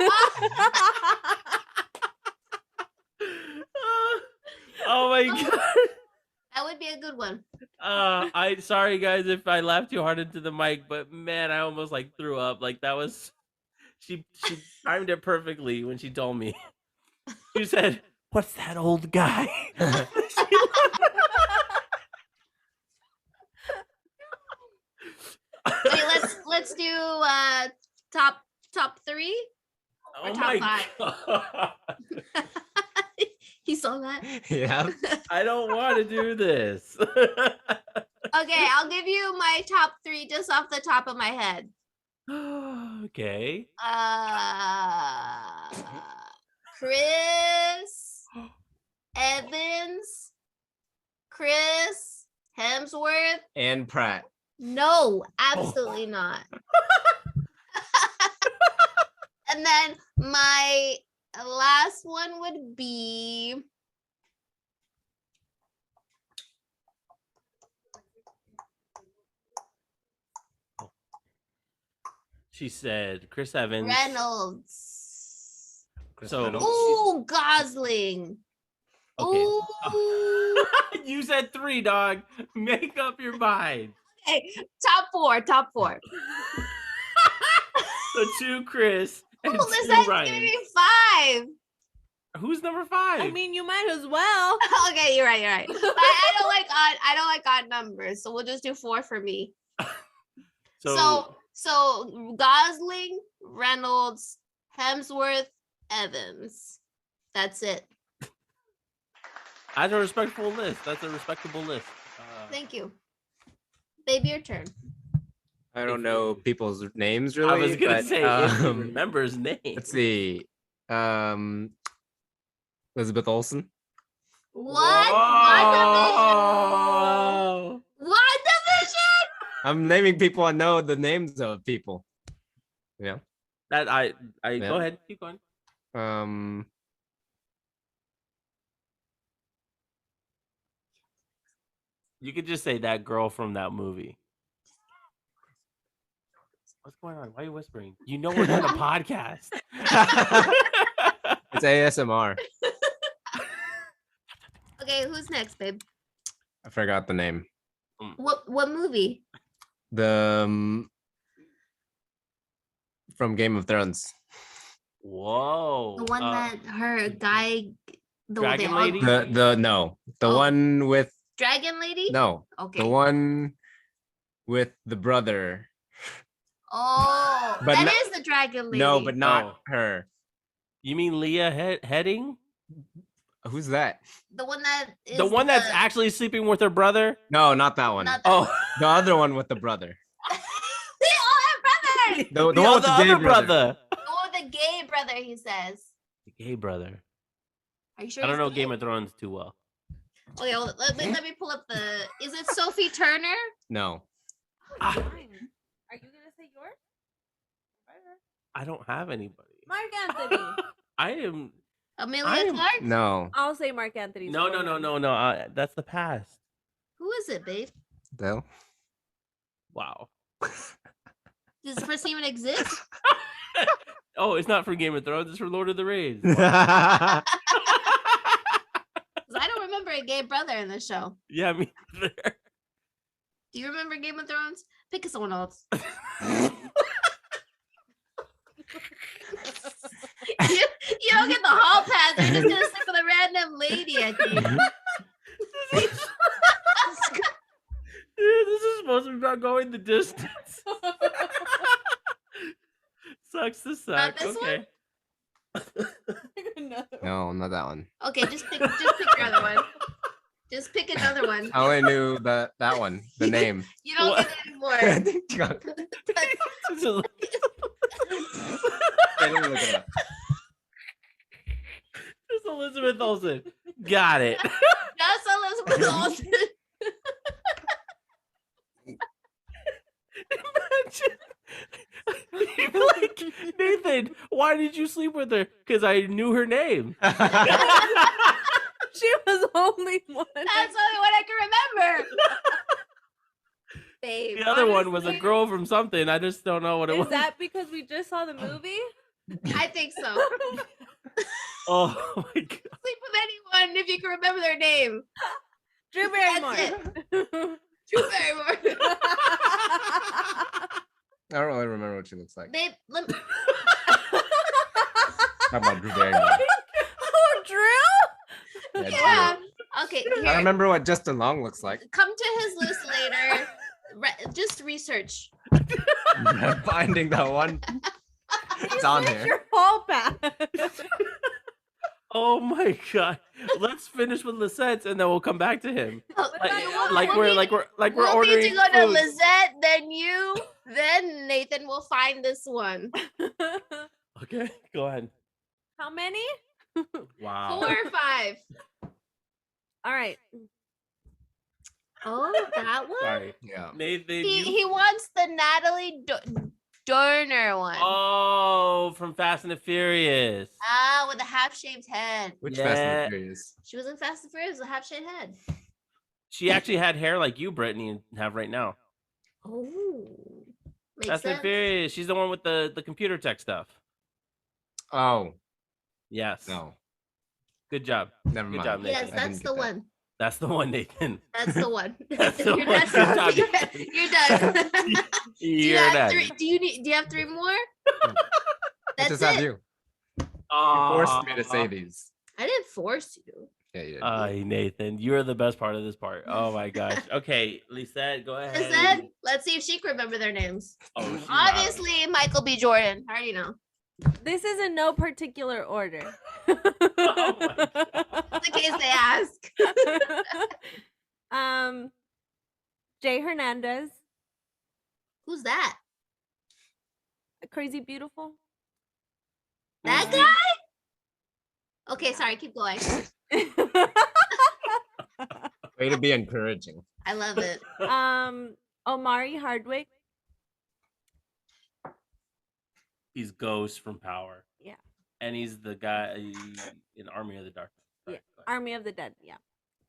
Oh my god! That would be a good one. I sorry guys if I laughed too hard into the mic, but man, I almost like threw up. Like that was she timed it perfectly when she told me. She said, "What's that old guy?" Wait, let's do top 3. Oh top my 5. god! He saw that. Yeah. I don't want to do this. Okay, I'll give you my top 3 just off the top of my head. Okay. Chris Evans, Chris Hemsworth. And Pratt. No, absolutely not. And then my last one would be She said Chris Evans. Reynolds. So- Reynolds. Ooh, Gosling. Okay. Ooh. You said 3, dog. Make up your mind. Okay, top 4. So 2 Chris and Oh, this 2 is Ryan. gonna be 5. Who's number 5? I mean, you might as well. Okay, you're right. But I don't like odd numbers, so we'll just do 4 for me. So Gosling, Reynolds, Hemsworth, Evans. That's it. That's a respectable list. That's a respectable list. Thank you. Baby, your turn. I don't know people's names really. I was gonna but, say if you remember his name. let's see. Elizabeth Olsen. What? Whoa! WandaVision? I'm naming people I know the names of people. Yeah. That I Yeah. Go ahead, keep going. You could just say that girl from that movie. What's going on? Why are you whispering? You know we're doing a podcast. It's ASMR. Okay, who's next, babe? I forgot the name. What movie? The from Game of Thrones. Whoa. The one that her guy, Dragon Lady? The Oh. one with Dragon Lady? no. Okay. The one with the brother. Oh, But that no- is the Dragon Lady. No, but not Oh. her. You mean Leah Heading? Who's that? the one that is The one that's actually sleeping with her brother? No, not that one. Not that Oh, The other one with the brother. They all have brothers. The one with the gay other brother. Oh, the gay brother, he says. The gay brother. Are you sure? I don't he's know gay? Game of Thrones too well. Okay, well, let me pull up the. Is it Sophie Turner? No. Ah, Fine. Are you gonna say yours? I don't have anybody. Mark Anthony. I am. Amelia Clark? No. I'll say Mark Anthony. No. That's the past. Who is it, babe? No. Wow. Does this person even exist? Oh, it's not for Game of Thrones. It's for Lord of the Rings. 'Cause I don't remember a gay brother in the show. Yeah, me neither. Do you remember Game of Thrones? Pick someone else. you don't get the hall pass. You're just gonna stick with a random lady at the end. Dude, this is supposed to be about going the distance. Sucks to suck. Not this Okay. No, not that one. Okay, just pick another one. Just pick another one. I only knew that one, the name. You don't What? get it anymore. I didn't look it up. Just Elizabeth Olsen. Got it. That's Elizabeth Olsen. Imagine. You'd be like, Nathan, why did you sleep with her? Because I knew her name. She was only one. That's the only one I can remember. Babe. The other one was a honestly, girl from something. I just don't know what it Is was. that because we just saw the movie? I think so. Oh my god. Sleep with anyone if you can remember their name. Drew Barrymore. Drew Barrymore. I don't really remember what she looks like. Babe, let me... How about Drew Barrymore? Oh, Drew? Yeah, Yeah. Okay, Drew. I here. remember what Justin Long looks like. Come to his list later. Just research. I'm finding that one. It's on Where's here. your hall pass? Oh my god. Let's finish with Lisette's and then we'll come back to him. Like We'll we're need- we're we'll ordering need to go to food. Lizette, then you, then Nathan will find this one. Okay, go ahead. How many? Wow. 4 or 5. All right. Oh, that one? Sorry. Yeah. Nathan, He wants the Natalie Dorner one. Oh, from Fast and the Furious. Ah, with the half-shaved head. Which Yeah. Fast and Furious? She was in Fast and Furious with a half-shaved head. She actually had hair like you, Brittany, have right now. Oh, makes Fast and sense. Furious. She's the one with the computer tech stuff. Oh, Yes. no. Good job. Never Good mind. job, Nathan. Yes, I didn't that's get the that. one. That's the one, Nathan. That's the one. That's the You're one. done. Good job, You're, Nathan. you're done. Do you You're have done. 3? Do you have 3 more? I That's just have it. you. You Aw. forced me to say these. I didn't force you. Yeah, you did. Ay, Nathan, you're the best part of this part. Oh my gosh. Okay, Lisette, go ahead. Lizette, let's see if she can remember their names. Oh, she's Obviously, Michael B. Jordan. I already know. This is in no particular order. Oh my Just in case they ask. Jay Hernandez, Who's that? Crazy Beautiful. That not- guy? Okay, sorry, keep going. Way to be encouraging. I love it. Omari Hardwick. He's Ghost from Power. Yeah. And he's the guy in Army of the Darkness. Sorry, Yeah. go ahead. Army of the Dead. Yeah.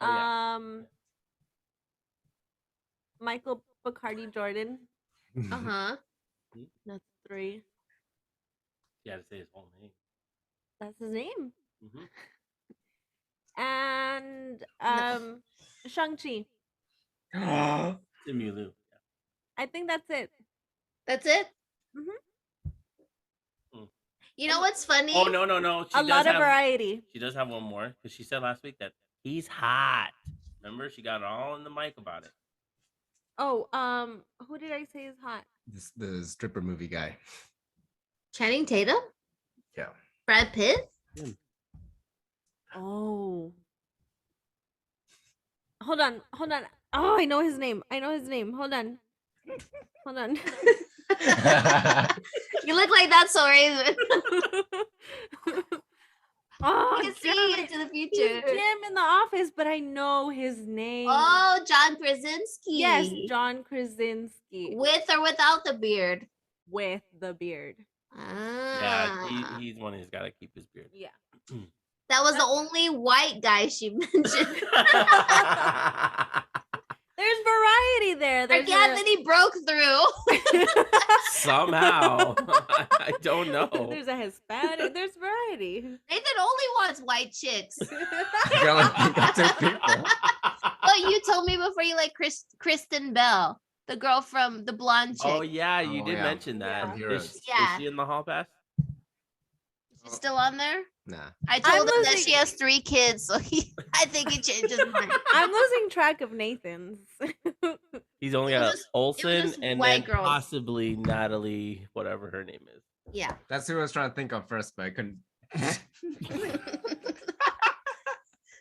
Oh, yeah. Michael Bacardi Jordan. Uh-huh. That's 3. You had to say his whole name. That's his name. Mm-hmm. And Shang-Chi. Simu Liu. I think that's it. That's it? Mm. You know what's funny? Oh, no. A lot of variety. She does have one more because she said last week that he's hot. Remember, she got all in the mic about it. Oh, who did I say is hot? The stripper movie guy. Channing Tatum? Yeah. Brad Pitt? Oh. Hold on. Oh, I know his name. Hold on. You look like that's so Raven. Oh, You can see damn it. into the He's future. Jim in The Office, but I know his name. Oh, John Krasinski. Yes, John Krasinski. With or without the beard? With the beard. Ah. Yeah, he's one who's got to keep his beard. Yeah. That was the only white guy she mentioned. There's variety there. There's Forget that he broke through. Somehow. I don't know. There's a Hispanic. There's variety. Nathan only wants white chicks. Girl, I think that's her people. But you told me before you like Kristen Bell, the girl from the blonde chick. Oh, yeah, you Oh, did yeah. mention that. From Is, Heroes. Yeah. is she in the hall pass? She's still on there? Nah. I told him that losing- she has 3 kids, so I think he changed his mind. I'm losing track of Nathan's. He's only It was got just- Olsen just and white then girls. possibly Natalie, whatever her name is. Yeah. That's who I was trying to think of first, but I couldn't.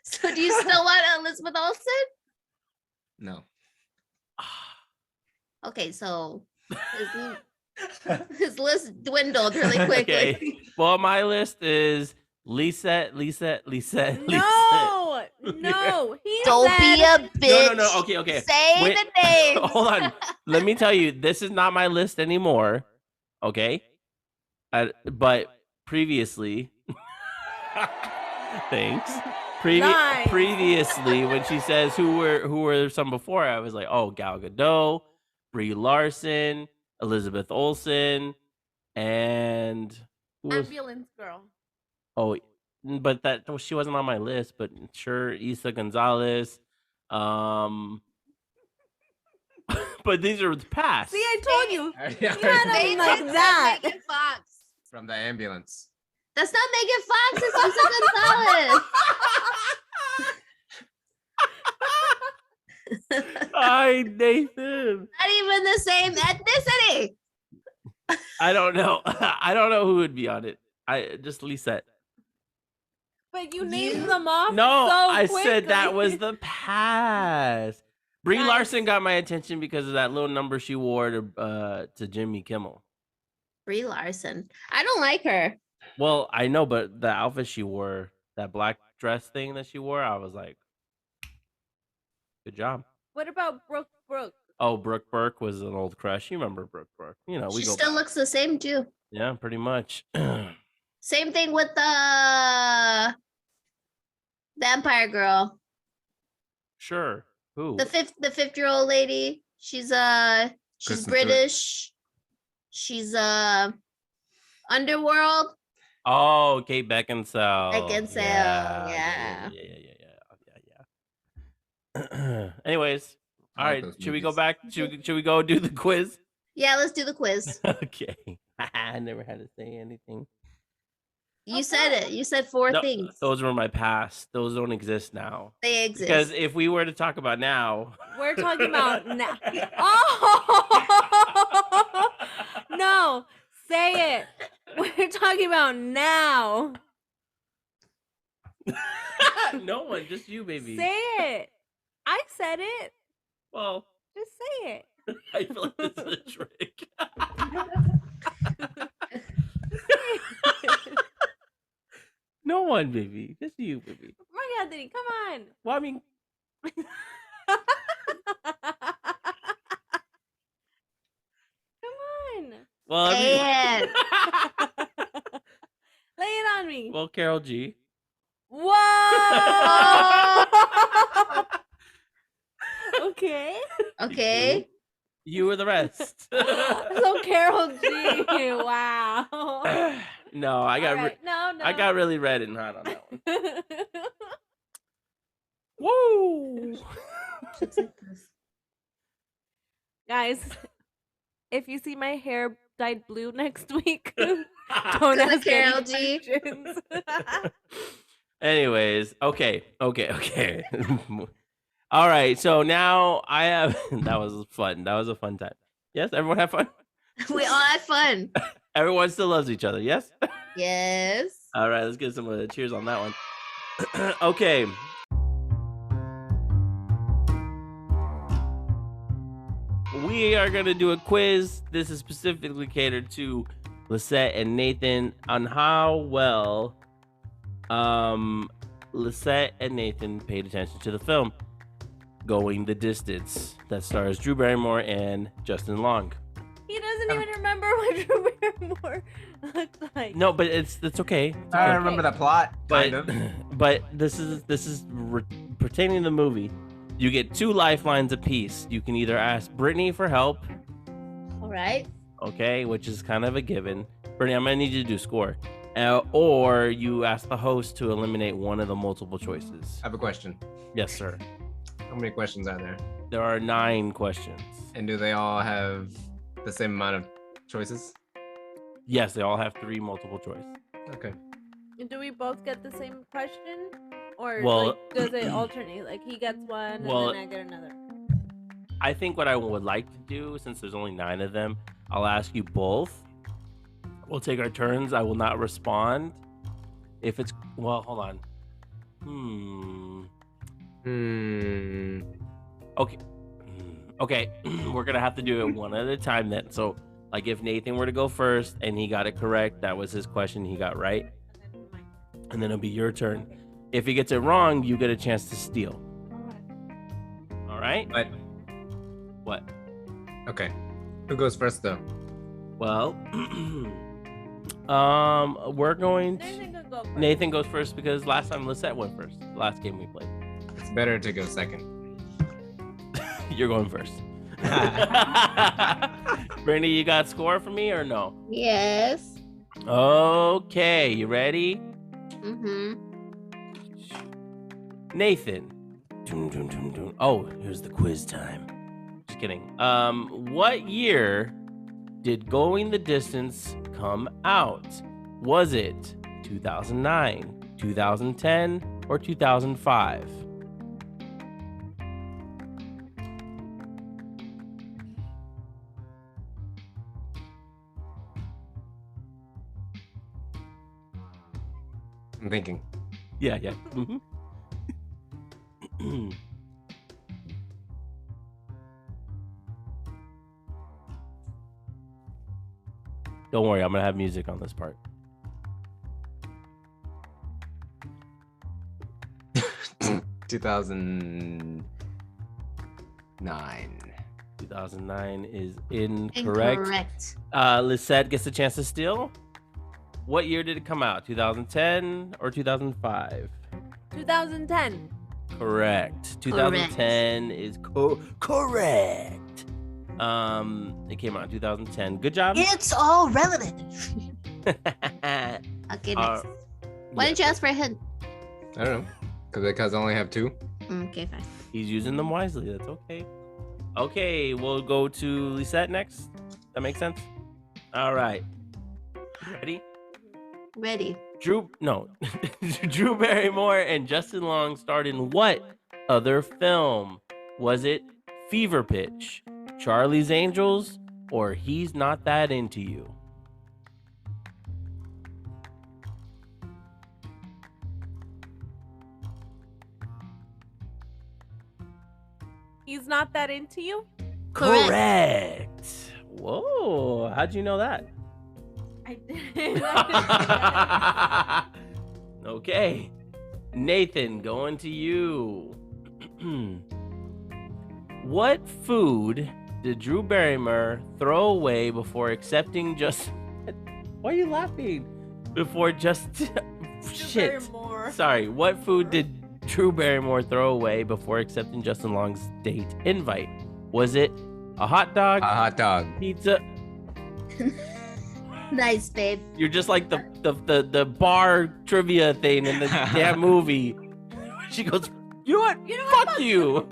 So do you still want Elizabeth Olsen? No. Okay, so his list dwindled really quickly. Okay. Well, my list is Lisette. No, no. He Don't be said, a bitch. No. Okay. Say Wait. the name. Hold on. Let me tell you, this is not my list anymore. Okay. But previously, thanks. Nice. Previously, when she says who were some before, I was like, oh, Gal Gadot, Brie Larson, Elizabeth Olsen, and who was, ambulance girl. oh, but that she wasn't on my list. But sure, Isa Gonzalez. But these are the past. See, I told you. Yeah. He had Nathan him like said that. Megan Fox. From the ambulance. That's not Megan Fox. It's Isa Gonzalez. Hi, Nathan. Not even the same ethnicity. I don't know. I don't know who would be on it. I just Lisette. But you named them off. No, so I said that quickly. was the past. Brie Nice. Larson got my attention because of that little number she wore to Jimmy Kimmel. Brie Larson. I don't like her. Well, I know, but the outfit she wore, that black dress thing that she wore, I was like, good job. What about Brooke? Oh, Brooke Burke was an old crush. You remember Brooke Burke? You know, we She go still back. looks the same too. Yeah, pretty much. Same thing with the vampire girl. Sure. Who? The 50-year-old lady. She's Kristen Stewart. British. She's Underworld. Oh, Kate Beckinsale. Beckinsale, yeah. Yeah. Anyways, all I like right. those Should we go movies. back? Should we go do the quiz? Yeah, let's do the quiz. Okay. I never had to say anything. You said it. You said 4 No, things. those were my past. Those don't exist now. They exist. Because if we were to talk about now, We're talking about now. Oh no! Say it. We're talking about now. no one, just you, baby. Say it. I said it. Well, Just say it. I feel like this is a trick. No one, baby. Just you, baby. Mark Anthony, come on. Well, I mean, Come on. well, I Say mean, it. Lay it on me. well, Carol G. Whoa. Okay. Okay. You were the rest. So Carol G. Wow. No, I got All right. No. I got really red and hot on that one. Woo! Looks like this. Guys, if you see my hair dyed blue next week, don't To the ask Carol any G. questions. Anyways, okay. All right, so now I have. That was fun. That was a fun time. Yes, everyone have fun. We all had fun. Everyone still loves each other. Yes. Yes. All right, let's get some cheers on that one. Okay. We are going to do a quiz. This is specifically catered to Lisette and Nathan on how well Lisette and Nathan paid attention to the film Going the Distance that stars Drew Barrymore and Justin Long. He doesn't even remember what Drew Barrymore looks like. No, but it's okay. It's I okay. remember the plot, But kind of. but this is pertaining to the movie. You get 2 lifelines apiece. You can either ask Brittany for help, All right. okay, which is kind of a given. Brittany, I'm gonna need you to do score, or you ask the host to eliminate one of the multiple choices. I have a question. Yes, sir. How many questions are there? There are 9 questions. And do they all have the same amount of choices? Yes, they all have 3 multiple choice. Okay. Do we both get the same question? Or Well- like, does it alternate? Like he gets one Well- and then I get another. I think what I would like to do, since there's only 9 of them, I'll ask you both. We'll take our turns. I will not respond. If it's hold on. Okay. Okay. We're gonna have to do it one at a time then. So, like, if Nathan were to go first and he got it correct, that was his question. He got right, And then mine. and then it'll be your turn. If he gets it wrong, you get a chance to steal. All right? But What? okay. Who goes first though? Well, we're going. Nathan could go first. Nathan goes first because last time Lisette went first. The last game we played. It's better to go second. You're going first. Brittany, you got score for me or no? Yes. Okay, you ready? Mm-hmm. Nathan. Dun, dun, dun, dun. Oh, here's the quiz time. Just kidding. What year did Going the Distance come out? Was it 2009, 2010, or 2005? I'm thinking. Yeah. Don't worry, I'm gonna have music on this part. 2009. 2009 is incorrect. Incorrect. Lisette gets a chance to steal. What year did it come out? 2010 or 2005? 2010. Correct. 2010 is correct. It came out in 2010. Good job. It's all relative. Okay, next. Why didn't you ask for a hint? I don't know. Because I only have 2. Okay, fine. He's using them wisely. That's okay. Okay, we'll go to Lisette next. That makes sense? All right. Ready? Ready. Drew Barrymore and Justin Long starred in what other film? Was it Fever Pitch, Charlie's Angels, or He's Not That Into You? He's not that into you? Correct. Whoa, how'd you know that? I did. Okay. Nathan, going to you. What food did Drew Barrymore throw away before accepting just... Why are you laughing? Before just... Shit. Sorry. What food did Drew Barrymore throw away before accepting Justin Long's date invite? Was it a hot dog, A hot dog. pizza? Nice, babe. You're just like the bar trivia thing in the damn movie. She goes, you know what? Fuck you.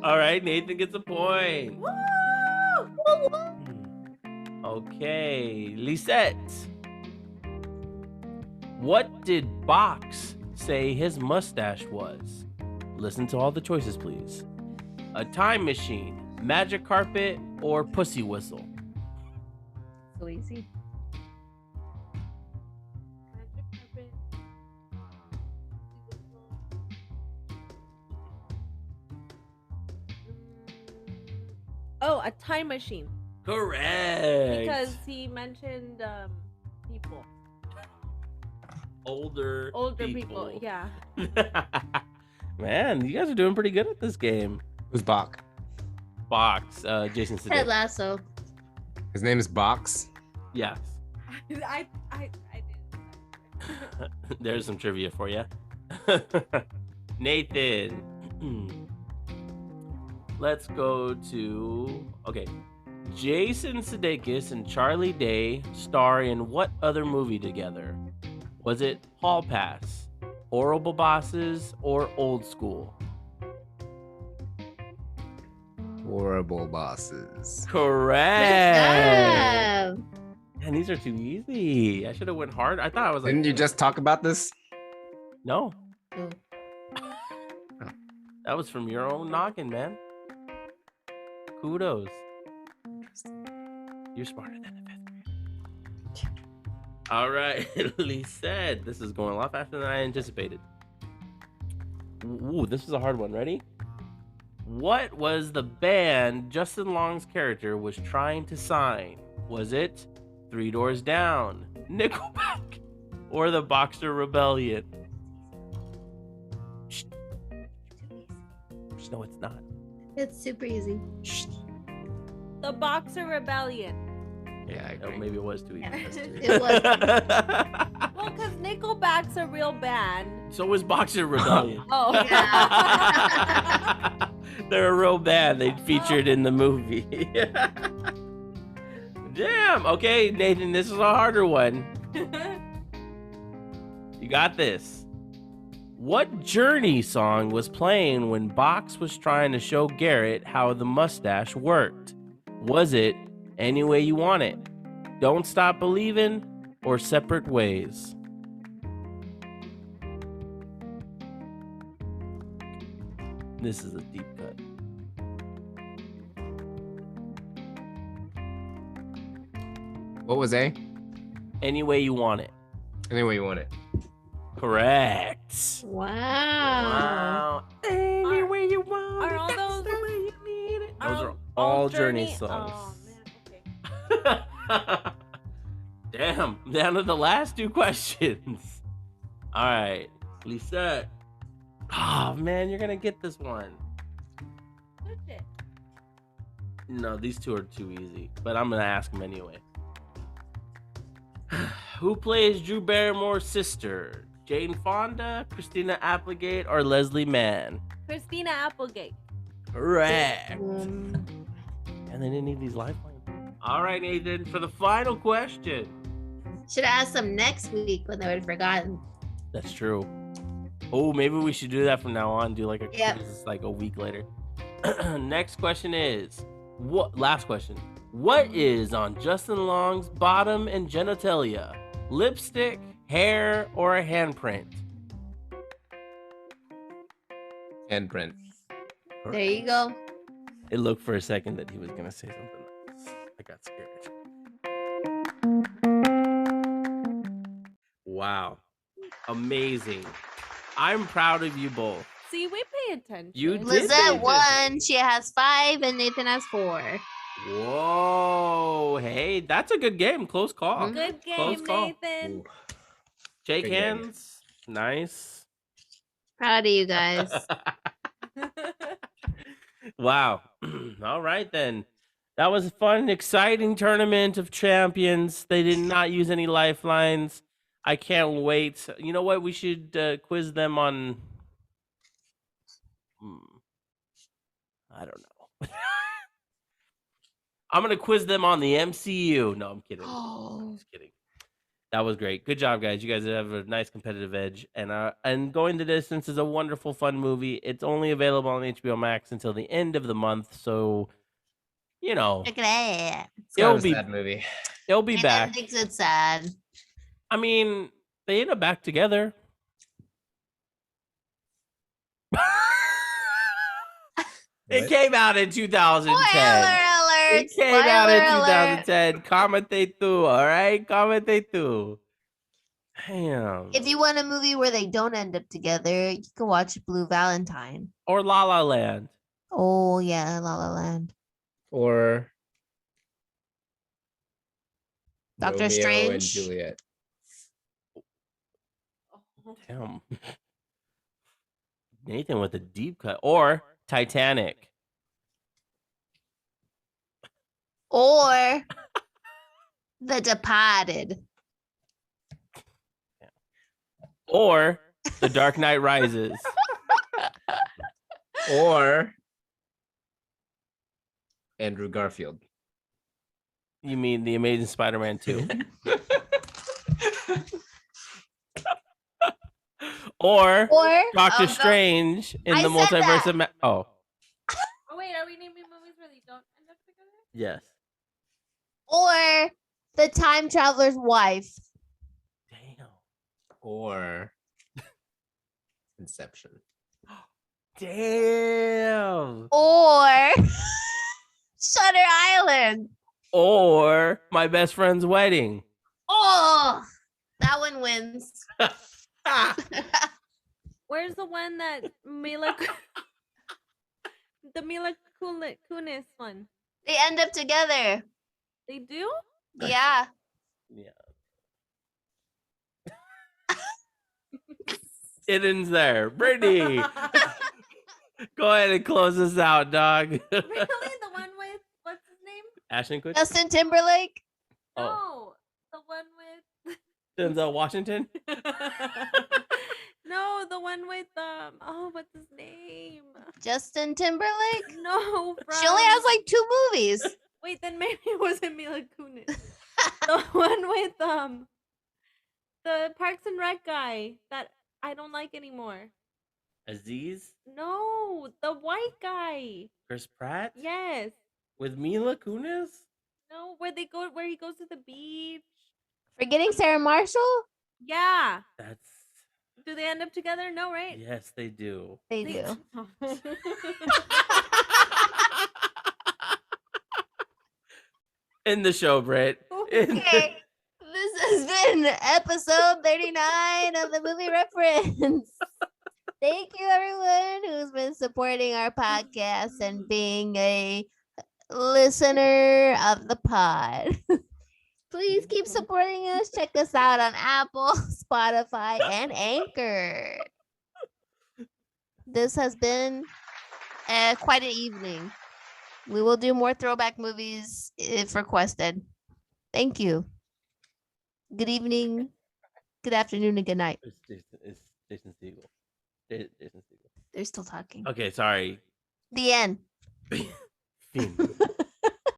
All right, Nathan gets a point. Okay, Lisette. What did Box say his mustache was? Listen to all the choices, please. A time machine, magic carpet, or pussy whistle? So easy. Oh, a time machine. Correct. Because he mentioned people. Older people. Yeah. Man, you guys are doing pretty good at this game. Who's Bach? Box, Jason Ted Sudeikis. Lasso. His name is Box. Yes. I did. There's some trivia for you. Nathan. Let's go to... Okay. Jason Sudeikis and Charlie Day star in what other movie together? Was it Hall Pass, Horrible Bosses, or Old School? Horrible Bosses. Correct. Good Man, these are too easy. I should have went hard. I thought I was like... Didn't you just talk about this? No. job. That was from your own noggin, man. Kudos. You're smarter than the fifth grade. All right, Lee said this is going a lot faster than I anticipated. Ooh, this is a hard one. Ready? What was the band Justin Long's character was trying to sign? Was it Three Doors Down, Nickelback, or the Boxer Rebellion? Shh. No, it's not. It's super easy. Shh. The Boxer Rebellion. Yeah, I Oh, agree. maybe it was too easy. Yeah. It was. Well, because Nickelback's a real band. So was Boxer Rebellion. Oh. They're a real band. They featured in the movie. Damn. Okay, Nathan, this is a harder one. You got this. What Journey song was playing when Box was trying to show Garrett how the mustache worked? Was it Any Way You Want It, Don't Stop Believin', or Separate Ways? This is a deep cut. What was A? Any Way You Want It. Anyway you want it. Correct. Wow. Any Are- way you want are it, all that's those- the way you need it. Those Are are all Journey Oh, songs. man. Okay. Damn, down to the last two questions. All right, Lisa. Oh man, you're gonna get this one. Good shit. No, these two are too easy, but I'm gonna ask them anyway. Who plays Drew Barrymore's sister? Jane Fonda, Christina Applegate, or Leslie Mann? Christina Applegate. Correct. Um, And they didn't need these lifelines. All right, Nathan, for the final question. should have asked them next week when they would have forgotten. That's true. Oh, maybe we should do that from now on. Do like a Yep. quiz like a week later. Next question is what? Last question. What is on Justin Long's bottom and genitalia? Lipstick, hair, or a handprint? Handprint. There you go. It looked for a second that he was gonna say something else. I got scared. Wow. Amazing. I'm proud of you both. See, we pay attention. You did. Lizette won. She has 5 and Nathan has 4. Whoa. Hey, that's a good game. Close call. Mhm. Good game, Close call. Nathan. Shake Good gag. hands. Nice. Proud of you guys. Wow. All right then. That was a fun, exciting tournament of champions. They did not use any lifelines. I can't wait. You know what? We should quiz them on. I don't know. I'm gonna quiz them on the MCU. No, I'm kidding. Oh. Just kidding. That was great. Good job, guys. You guys have a nice competitive edge. And Going the Distance is a wonderful, fun movie. It's only available on HBO Max until the end of the month. So, you know, Look at that. It's kind it'll of a be sad movie. it'll be And back. thinks it's sad. I mean, they end up back together. It What? came out in 2010. Spoiler alert! It came out in Spoiler alert. 2010. Commentate through, all right? Commentate through. Damn. If you want a movie where they don't end up together, you can watch Blue Valentine. Or La La Land. Oh yeah, La La Land. Or Doctor Romeo and Strange. Juliet. Damn. Nathan with a deep cut. Or Titanic. Or The Departed. Or The Dark Knight Rises. Or Andrew Garfield. You mean The Amazing Spider-Man 2? Or Or Doctor oh, Strange in I the said multiverse that. of Oh wait, are we naming movies where they don't end up together? Yes. Or The Time Traveler's Wife. Damn. Or Inception. Damn. Or Shutter Island. Or My Best Friend's Wedding. Oh, that one wins. Where's the one that the Mila Kunis one? They end up together. They do? Yeah. Yeah. It ends there. Brittany, go ahead and close us out, dog. Really? The one with what's his name? Ashton Kutcher? Justin Timberlake. Oh. No, the one with Denzel Washington? no, the one with oh, what's his name? Justin Timberlake. No, She only has like 2 movies. wait, then maybe it wasn't Mila Kunis. The one with the Parks and Rec guy that I don't like anymore. Aziz? No, the white guy. Chris Pratt? Yes. With Mila Kunis? No, where he goes to the beach. Forgetting Sarah Marshall. Yeah. That's Do they end up together? No, right? yes, they do. They do. In the show, Britt. Okay. This has been episode 39 of the Movie Reference. Thank you, everyone who's been supporting our podcast and being a listener of the pod. Please keep supporting us. Check us out on Apple, Spotify, and Anchor. This has been quite an evening. We will do more throwback movies if requested. Thank you. Good evening, good afternoon, and good night. It's Jason Segel. Jason Segel. They're still talking. Okay, sorry. The end. Fiend.